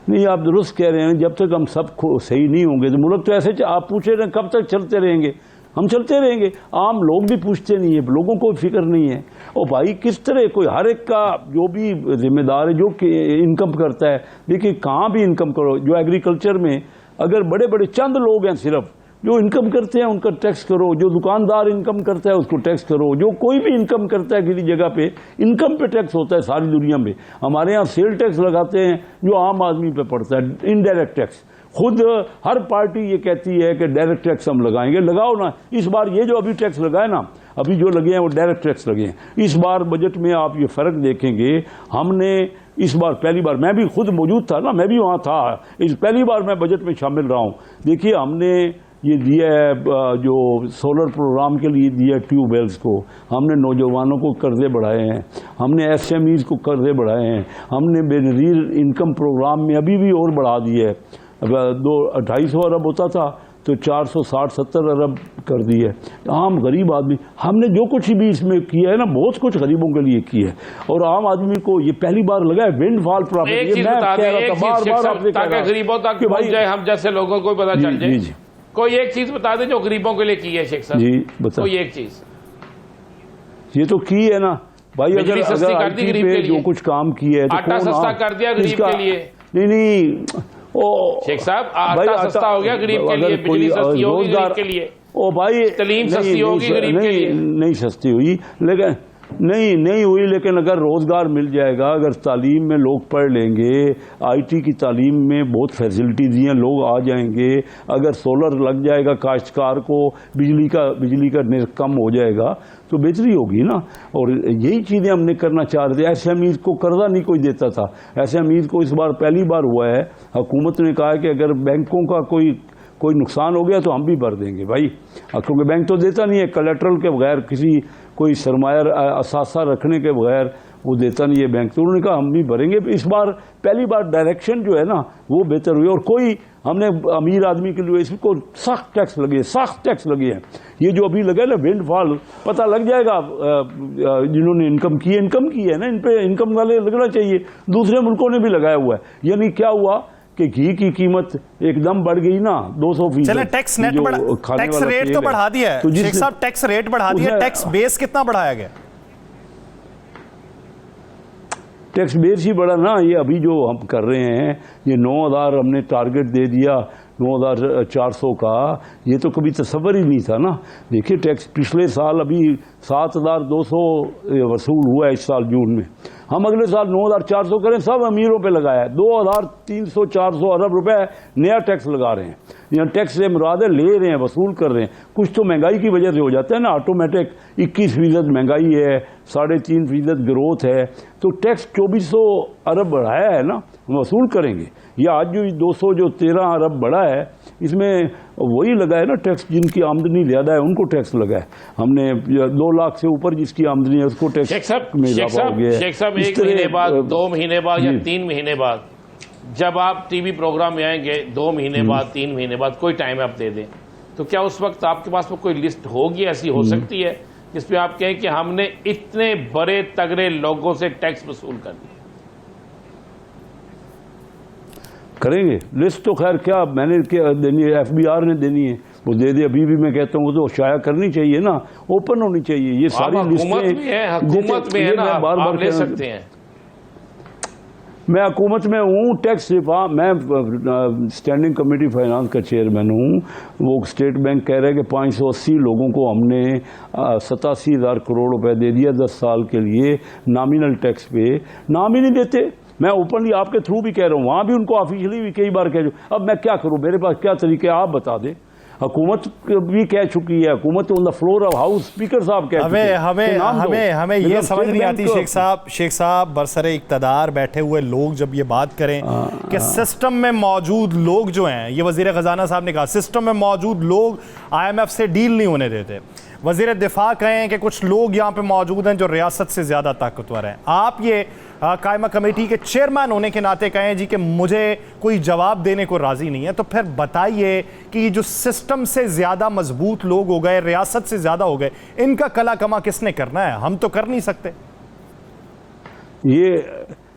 नहीं, आप दुरुस्त कह रहे हैं। जब तक हम सब सही नहीं होंगे तो मुल्क तो ऐसे आप पूछे रहे कब तक चलते रहेंगे, हम चलते रहेंगे। आम लोग भी पूछते नहीं है, लोगों को फिक्र नहीं है। और भाई किस तरह कोई हर एक का जो भी जिम्मेदार है, जो इनकम करता है, देखिए कहाँ भी इनकम करो, जो एग्रीकल्चर में अगर बड़े बड़े चंद लोग हैं सिर्फ जो इनकम करते हैं उनका टैक्स करो, जो दुकानदार इनकम करता है उसको टैक्स करो, जो कोई भी इनकम करता है किसी जगह पे इनकम पे टैक्स होता है सारी दुनिया में। हमारे यहाँ सेल टैक्स लगाते हैं जो आम आदमी पे पड़ता है, इनडायरेक्ट टैक्स। खुद हर पार्टी ये कहती है कि डायरेक्ट टैक्स हम लगाएंगे, लगाओ ना। इस बार ये जो अभी टैक्स लगाए ना, अभी जो लगे हैं वो डायरेक्ट टैक्स लगे हैं। इस बार बजट में आप ये फर्क देखेंगे, हमने इस बार पहली बार, मैं भी खुद मौजूद था ना, मैं भी वहाँ था, इस पहली बार मैं बजट में शामिल रहा हूँ। देखिए हमने ये दिया है जो सोलर प्रोग्राम के लिए दिया ट्यूबवेल्स को, हमने नौजवानों को कर्जे बढ़ाए हैं, हमने एसएमईज को कर्जे बढ़ाए हैं, हमने बेनज़ीर इनकम प्रोग्राम में अभी भी और बढ़ा दिया है। अगर 250 अरब होता था तो 460-70 अरब कर दिए। आम गरीब आदमी, हमने जो कुछ भी इसमें किया है ना, बहुत कुछ गरीबों के लिए किया है। और आम आदमी को ये पहली बार लगा है विंडफॉल प्रॉफिट। एक चीज बता दें, एक चीज ताकि गरीबों तक पहुंच जाए, हम जैसे लोगों को पता चल जाए। कोई एक चीज बता दें जो गरीबों के लिए की है शेख साहब। जी बता। कोई एक चीज ये तो की है ना भाई, बिजली सस्ती कर दी गरीब के लिए, जो कुछ काम किया है तो आटा सस्ता कर दिया गरीब के लिए। नहीं ओ शेख साहब, आटा सस्ता हो गया गरीब के लिए, बिजली सस्ती होगी गरीब के लिए, ओ भाई तलीम सस्ती होगी गरीब के लिए। नहीं सस्ती हुई, लेकिन नहीं हुई, लेकिन अगर रोजगार मिल जाएगा, अगर तालीम में लोग पढ़ लेंगे, आईटी की तालीम में बहुत फैसिलिटी दी हैं, लोग आ जाएंगे। अगर सोलर लग जाएगा काश्तकार को, बिजली का निर्ख कम हो जाएगा तो बेहतरी होगी ना। और यही चीज़ें हमने करना चाह रहे थे। एसएमईज को कर्जा नहीं कोई देता था, एसएमईज को इस बार पहली बार हुआ है। हुकूमत ने कहा है कि अगर बैंकों का कोई नुकसान हो गया तो हम भी भर देंगे भाई, क्योंकि बैंक तो देता नहीं है, कलेक्ट्रल के बगैर, कोई सरमाया असासा रखने के बगैर वो देता नहीं है बैंक। तो उन्होंने कहा हम भी भरेंगे। इस बार पहली बार डायरेक्शन जो है ना वो बेहतर हुई। और कोई हमने अमीर आदमी के लिए इसको सख्त टैक्स लगे हैं। ये जो अभी लगे ना विंडफॉल, पता लग जाएगा जिन्होंने इनकम की है ना, इन पे इनकम वाले लगना चाहिए। दूसरे मुल्कों ने भी लगाया हुआ है। यानी क्या हुआ कि घी की कीमत एकदम बढ़ गई ना 200%। चले टैक्स रेट तो बढ़ा दिया है शेख साहब, टैक्स रेट बढ़ा दिया, टैक्स बेस कितना बढ़ाया गया? टैक्स बेस ही बढ़ा ना। ये अभी जो हम कर रहे हैं, ये 9,000 हमने टारगेट दे दिया 9,400 का, ये तो कभी तस्वर ही नहीं था ना। देखिए टैक्स पिछले साल अभी 7,200 वसूल हुआ है इस साल जून में। हम अगले साल 9,400 करें, सब अमीरों पे लगाया है। 2,300-400 अरब रुपए नया टैक्स लगा रहे हैं। यहाँ टैक्स से मुराद है ले रहे हैं, वसूल कर रहे हैं। कुछ तो महंगाई की वजह से हो जाता है ना, ऑटोमेटिक 21% महंगाई है, 3.5% ग्रोथ है, तो टैक्स 2,400 अरब बढ़ाया है ना, हम वसूल करेंगे। या आज जो 213 अरब बढ़ा है, इसमें वही लगा है ना टैक्स, जिनकी आमदनी ज़्यादा है उनको टैक्स लगा है। हमने 2 लाख से ऊपर जिसकी आमदनी है उसको टैक्स में इजाफा हो गया है। शेख साहब 1 महीने बाद, 2 महीने बाद या 3 महीने बाद जब आप टीवी प्रोग्राम में आएंगे, 2 महीने बाद, 3 महीने बाद, कोई टाइम आप दे दें, तो क्या उस वक्त आपके पास में कोई लिस्ट होगी, ऐसी हो सकती है जिसपे आप कहें कि हमने इतने बड़े तगड़े लोगों से टैक्स वसूल कर दिया? करेंगे लिस्ट तो खैर क्या मैंने क्या देनी है, एफबीआर ने देनी है, वो दे दे। अभी भी मैं कहता हूँ वो तो शाया करनी चाहिए ना, ओपन होनी चाहिए ये सारी लिस्टें। हुकूमत में है ना, आप ले सकते हैं। मैं हुकूमत में हूँ, टैक्स मैं स्टैंडिंग कमेटी फाइनेंस का चेयरमैन हूँ। वो स्टेट बैंक कह रहे हैं कि 580 लोगों को हमने 87,000 करोड़ रुपए दे दिया 10 साल के लिए नॉमिनल टैक्स पे। नाम ही नहीं देते। मैं ओपनली आपके थ्रू भी कह रहा हूँ, वहाँ भी उनको ऑफिशियली भी कई बार कह रहा हूँ। अब मैं क्या करूँ, मेरे पास क्या तरीके आप बता दें। हुकूमत भी कह चुकी है, हुकूमत on the floor of house speaker साहब कह चुके हैं। हमें ये समझ नहीं आती शेख साहब बरसरे इक़्तिदार बैठे हुए लोग जब ये बात करें कि सिस्टम में मौजूद लोग जो हैं, ये वज़ीर ख़जाना साहब ने कहा सिस्टम में मौजूद लोग IMF से डील नहीं होने देते। वज़ीर दिफा कहें कि कुछ लोग यहाँ पे मौजूद हैं जो रियासत से ज़्यादा ताकतवर हैं। आप ये कायमा कमेटी के चेयरमैन होने के नाते कहें जी कि मुझे कोई जवाब देने को राज़ी नहीं है, तो फिर बताइए कि जो सिस्टम से ज़्यादा मजबूत लोग हो गए, रियासत से ज़्यादा हो गए, इनका कला कमा किसने करना है? हम तो कर नहीं सकते ये।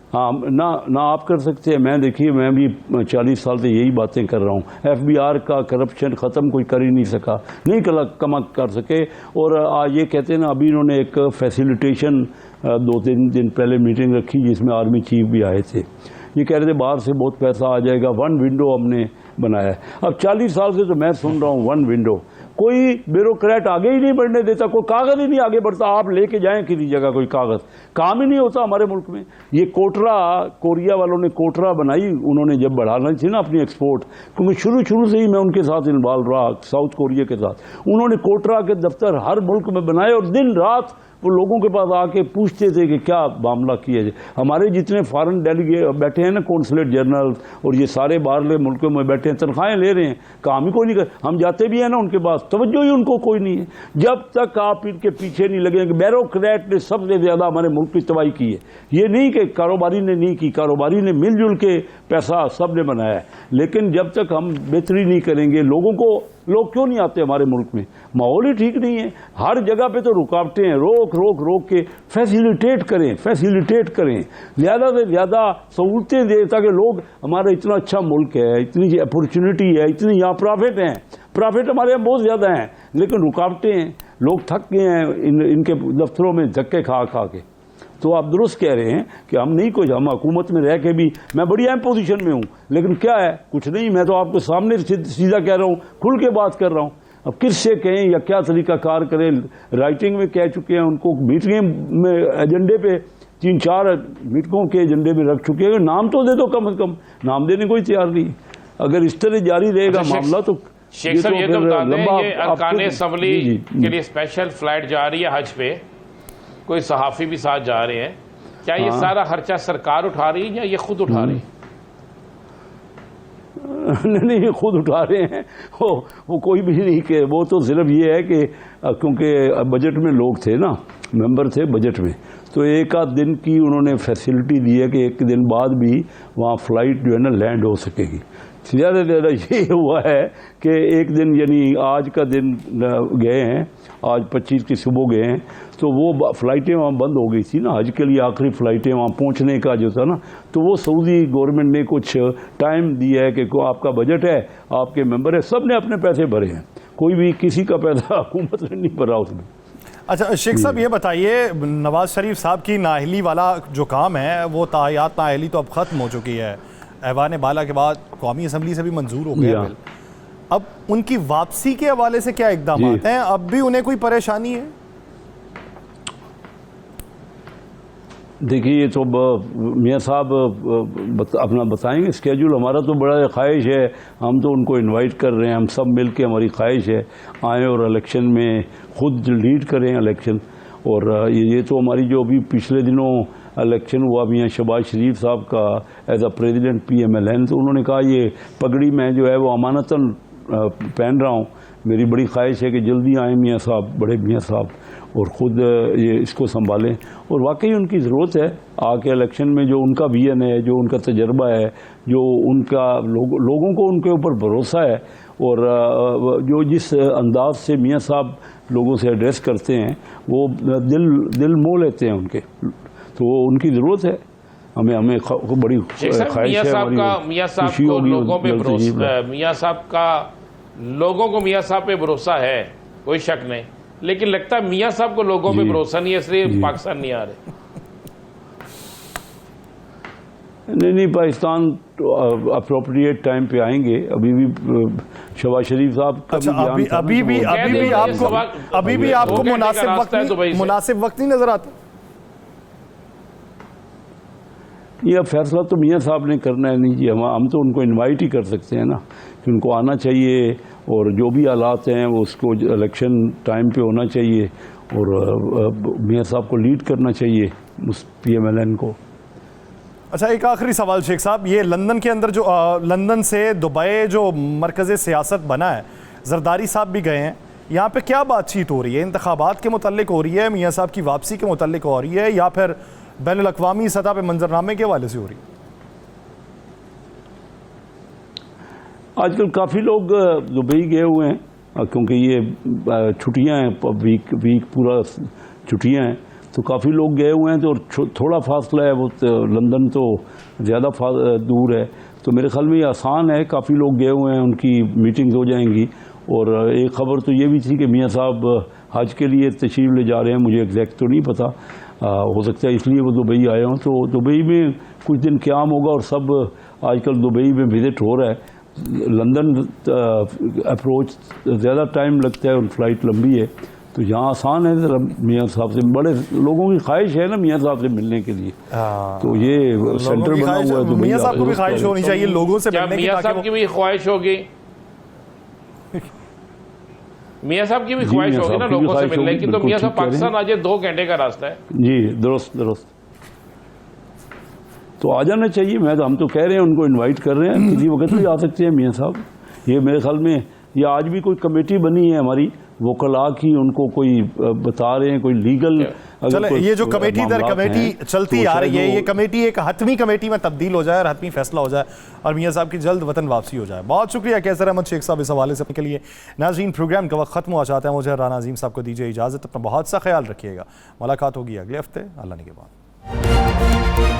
हाँ, ना आप कर सकते हैं। मैं देखिए, मैं भी 40 साल से यही बातें कर रहा हूँ। FBR का करप्शन ख़त्म कोई कर ही नहीं सका, नहीं कमा कर सके। और ये कहते हैं ना, अभी इन्होंने एक फैसिलिटेशन 2-3 दिन पहले मीटिंग रखी जिसमें आर्मी चीफ भी आए थे। ये कह रहे थे बाहर से बहुत पैसा आ जाएगा, 1 विंडो हमने बनाया है। अब 40 साल से तो मैं सुन रहा हूँ 1 विंडो, कोई ब्यूरोक्रेट आगे ही नहीं बढ़ने देता, कोई कागज़ ही नहीं आगे बढ़ता। आप लेके जाएं किसी जगह कोई कागज़, काम ही नहीं होता हमारे मुल्क में। ये कोटरा, कोरिया वालों ने कोटरा बनाई, उन्होंने जब बढ़ाना थी ना अपनी एक्सपोर्ट, क्योंकि शुरू से ही मैं उनके साथ इन्वॉल्व रहा, साउथ कोरिया के साथ। उन्होंने कोटरा के दफ्तर हर मुल्क में बनाए और दिन रात वो लोगों के पास आके पूछते थे कि क्या मामला किया जाए। हमारे जितने फॉरेन डेलीगेट बैठे हैं ना, कौंसलेट जनरल और ये सारे बाहरले मुल्कों में बैठे हैं, तनख्वाहें ले रहे हैं, काम ही कोई नहीं कर। हम जाते भी हैं ना उनके पास, तवज्जो ही उनको कोई नहीं है। जब तक आप इनके पीछे नहीं लगेंगे। ब्यूरोक्रेट ने सबसे ज़्यादा हमारे मुल्क की तबाही की है। ये नहीं कि कारोबारी ने नहीं की, कारोबारी ने मिलजुल के पैसा सब ने बनाया है, लेकिन जब तक हम बेहतरी नहीं करेंगे, लोग क्यों नहीं आते हमारे मुल्क में? माहौल ही ठीक नहीं है, हर जगह पे तो रुकावटें हैं। रोक के फैसिलिटेट करें, ज़्यादा से ज़्यादा सहूलतें दें, ताकि लोग, हमारा इतना अच्छा मुल्क है, इतनी अपॉर्चुनिटी है, इतनी यहाँ प्रॉफिट हैं, प्रॉफिट हमारे यहाँ बहुत ज़्यादा हैं, लेकिन रुकावटें हैं। लोग थक गए हैं इनके दफ्तरों में धक्के खा के। तो आप दुरुस्त कह रहे हैं कि हम नहीं, कुछ हम हुकूमत में रह के भी, मैं बड़ी अहम पोजीशन में हूँ, लेकिन क्या है, कुछ नहीं। मैं तो आपको सामने सीधा कह रहा हूँ, खुल के बात कर रहा हूँ। अब किससे कहें या क्या तरीका कार करें? राइटिंग में कह चुके हैं, उनको मीटिंग में एजेंडे पे 3-4 मीटिंगों के एजेंडे में रख चुके हैं। नाम तो दे दो, कम से कम नाम देने को ही तैयार नहीं। अगर इस तरह जारी रहेगा मामला तो शेख साहब ये तो बता दें, ये अरकान असम्बली के लिए स्पेशल फ्लाइट जा रही है हज पे, कोई सहाफ़ी भी साथ जा रहे हैं, क्या ये सारा खर्चा सरकार उठा रही है या ये खुद उठा रही है? नहीं, ये खुद उठा रहे हैं। वो कोई भी नहीं के, वो तो सिर्फ ये है कि क्योंकि बजट में लोग थे ना, मेंबर थे बजट में, तो 1 आध दिन की उन्होंने फैसिलिटी दी है कि 1 दिन बाद भी वहाँ फ्लाइट जो है ना लैंड हो सकेगी। ज़्यादा से ज़्यादा ये हुआ है कि 1 दिन, यानी आज का दिन गए हैं, आज 25 की सुबह गए हैं, तो वो फ़्लाइटें वहाँ बंद हो गई थी ना, हज के लिए आखिरी फ़्लाइटें वहाँ पहुँचने का जो था ना, तो वो सऊदी गवर्नमेंट ने कुछ टाइम दिया है कि आपका बजट है, आपके मेंबर है, सब ने अपने पैसे भरे हैं, कोई भी किसी का पैसा हुकूमत ने नहीं भरा उसमें। अच्छा शेख साहब ये बताइए, नवाज शरीफ साहब की नाअहली वाला जो काम है, वो तायात नाअहली तो अब ख़त्म हो चुकी है, ऐवान बाला के बाद कौमी असम्बली से भी मंजूर हो गया बिल। अब उनकी वापसी के हवाले से क्या इकदाम हैं? अब भी उन्हें कोई परेशानी है? देखिए, ये तो मियाँ साहब अपना बताएंगे स्केड्यूल। हमारा तो बड़ा ख्वाहिश है, हम तो उनको इनवाइट कर रहे हैं, हम सब मिल के, हमारी ख्वाहिश है आएँ और इलेक्शन में खुद लीड करें इलेक्शन। और ये तो हमारी जो अभी पिछले दिनों इलेक्शन हुआ भी हैं, शहबाज शरीफ साहब का एज अ प्रेसिडेंट PMLN, तो उन्होंने कहा ये पगड़ी मैं जो है वो अमानतन पहन रहा हूँ, मेरी बड़ी ख्वाहिश है कि जल्दी आए मियाँ साहब, बड़े मियाँ साहब, और ख़ुद ये इसको संभालें। और वाकई उनकी ज़रूरत है आके इलेक्शन में, जो उनका विजन है, जो उनका तजर्बा है, जो उनका लोगों को उनके ऊपर भरोसा है, और जो जिस अंदाज से मियाँ साहब लोगों से एड्रेस करते हैं, वो दिल मोह लेते हैं उनके, तो उनकी ज़रूरत है हमें बड़ी ख्वाहिश है। मियाँ साहब को लोगों पे भरोसा, मियाँ साहब का लोगों को मियाँ साहब पे भरोसा है, कोई शक नहीं, लेकिन लगता है मियाँ साहब को लोगों पे भरोसा नहीं है, इसलिए पाकिस्तान नहीं आ रहे। नहीं, पाकिस्तान अप्रोप्रिएट टाइम पे आएंगे। अभी भी शहबाज शरीफ साहब का अभी भी आपको मुनासिब वक्त नहीं नजर आता? ये अब फैसला तो मियाँ साहब ने करना है। नहीं जी, हम तो उनको इनवाइट ही कर सकते हैं ना कि उनको आना चाहिए और जो भी हालात हैं वो उसको इलेक्शन टाइम पे होना चाहिए और मियाँ साहब को लीड करना चाहिए उस PMLN को। अच्छा, एक आखिरी सवाल शेख साहब, ये लंदन के अंदर जो लंदन से दुबई जो मरकज़ सियासत बना है, जरदारी साहब भी गए हैं, यहाँ पे क्या बातचीत हो रही है? इंतखाबात के मुतल्लिक हो रही है, मियाँ साहब की वापसी के मुतल्लिक हो रही है, या फिर बैनुल अक़वामी सतह पे मंजरनामे के हवाले से हो रही है? आजकल काफ़ी लोग दुबई गए हुए हैं क्योंकि ये छुट्टियां हैं, वीक पूरा छुट्टियां हैं, तो काफ़ी लोग गए हुए हैं। तो थोड़ा फासला है, वो लंदन तो ज़्यादा दूर है, तो मेरे ख्याल में ये आसान है। काफ़ी लोग गए हुए हैं, उनकी मीटिंग्स हो जाएंगी। और एक ख़बर तो ये भी थी कि मियाँ साहब हज के लिए तशरीफ़ ले जा रहे हैं, मुझे एग्जैक्ट तो नहीं पता, हो सकता है इसलिए वो दुबई आए हों। तो दुबई में कुछ दिन क़याम होगा और सब आजकल दुबई में विज़िट हो रहा है। लंदन अप्रोच ज़्यादा टाइम लगता है और फ्लाइट लंबी है, तो यहाँ आसान है ज़रा मियाँ साहब से। बड़े लोगों की ख्वाहिश है ना मियाँ साहब से मिलने के लिए, तो ये सेंटर बना हुआ है। मियाँ साहब को भी ख्वाहिश होनी चाहिए लोगों से मिलने की। मियाँ साहब की भी ख्वाहिश होगी, मियाँ साहब की भी ख्वाहिश होगी ना लोगों से मिलने की। तो मियाँ साहब पाकिस्तान आज 2 घंटे का रास्ता है। जी दुरुस्त, तो आ जाना चाहिए। हम तो कह रहे हैं, उनको इनवाइट कर रहे हैं, किसी वक्त भी आ सकते हैं मियाँ साहब। ये मेरे ख्याल में ये आज भी कोई कमेटी बनी है हमारी, वो कला की, उनको कोई बता रहे हैं कोई लीगल। चले, ये जो कमेटी दर कमेटी चलती आ रही है, ये कमेटी एक हतमी कमेटी में तब्दील हो जाए और हतमी फैसला हो जाए और मियाँ साहब की जल्द वतन वापसी हो जाए। बहुत शुक्रिया कैसर अहमद शेख साहब इस हवाले से के लिए। नाज़रीन, प्रोग्राम का वक्त खत्म हुआ चाहता है, मुझे राना अजीम साहब को दीजिए इजाज़त। अपना बहुत सा ख्याल रखिएगा। मुलाकात होगी अगले हफ्ते, अल्लाह ने के बाद।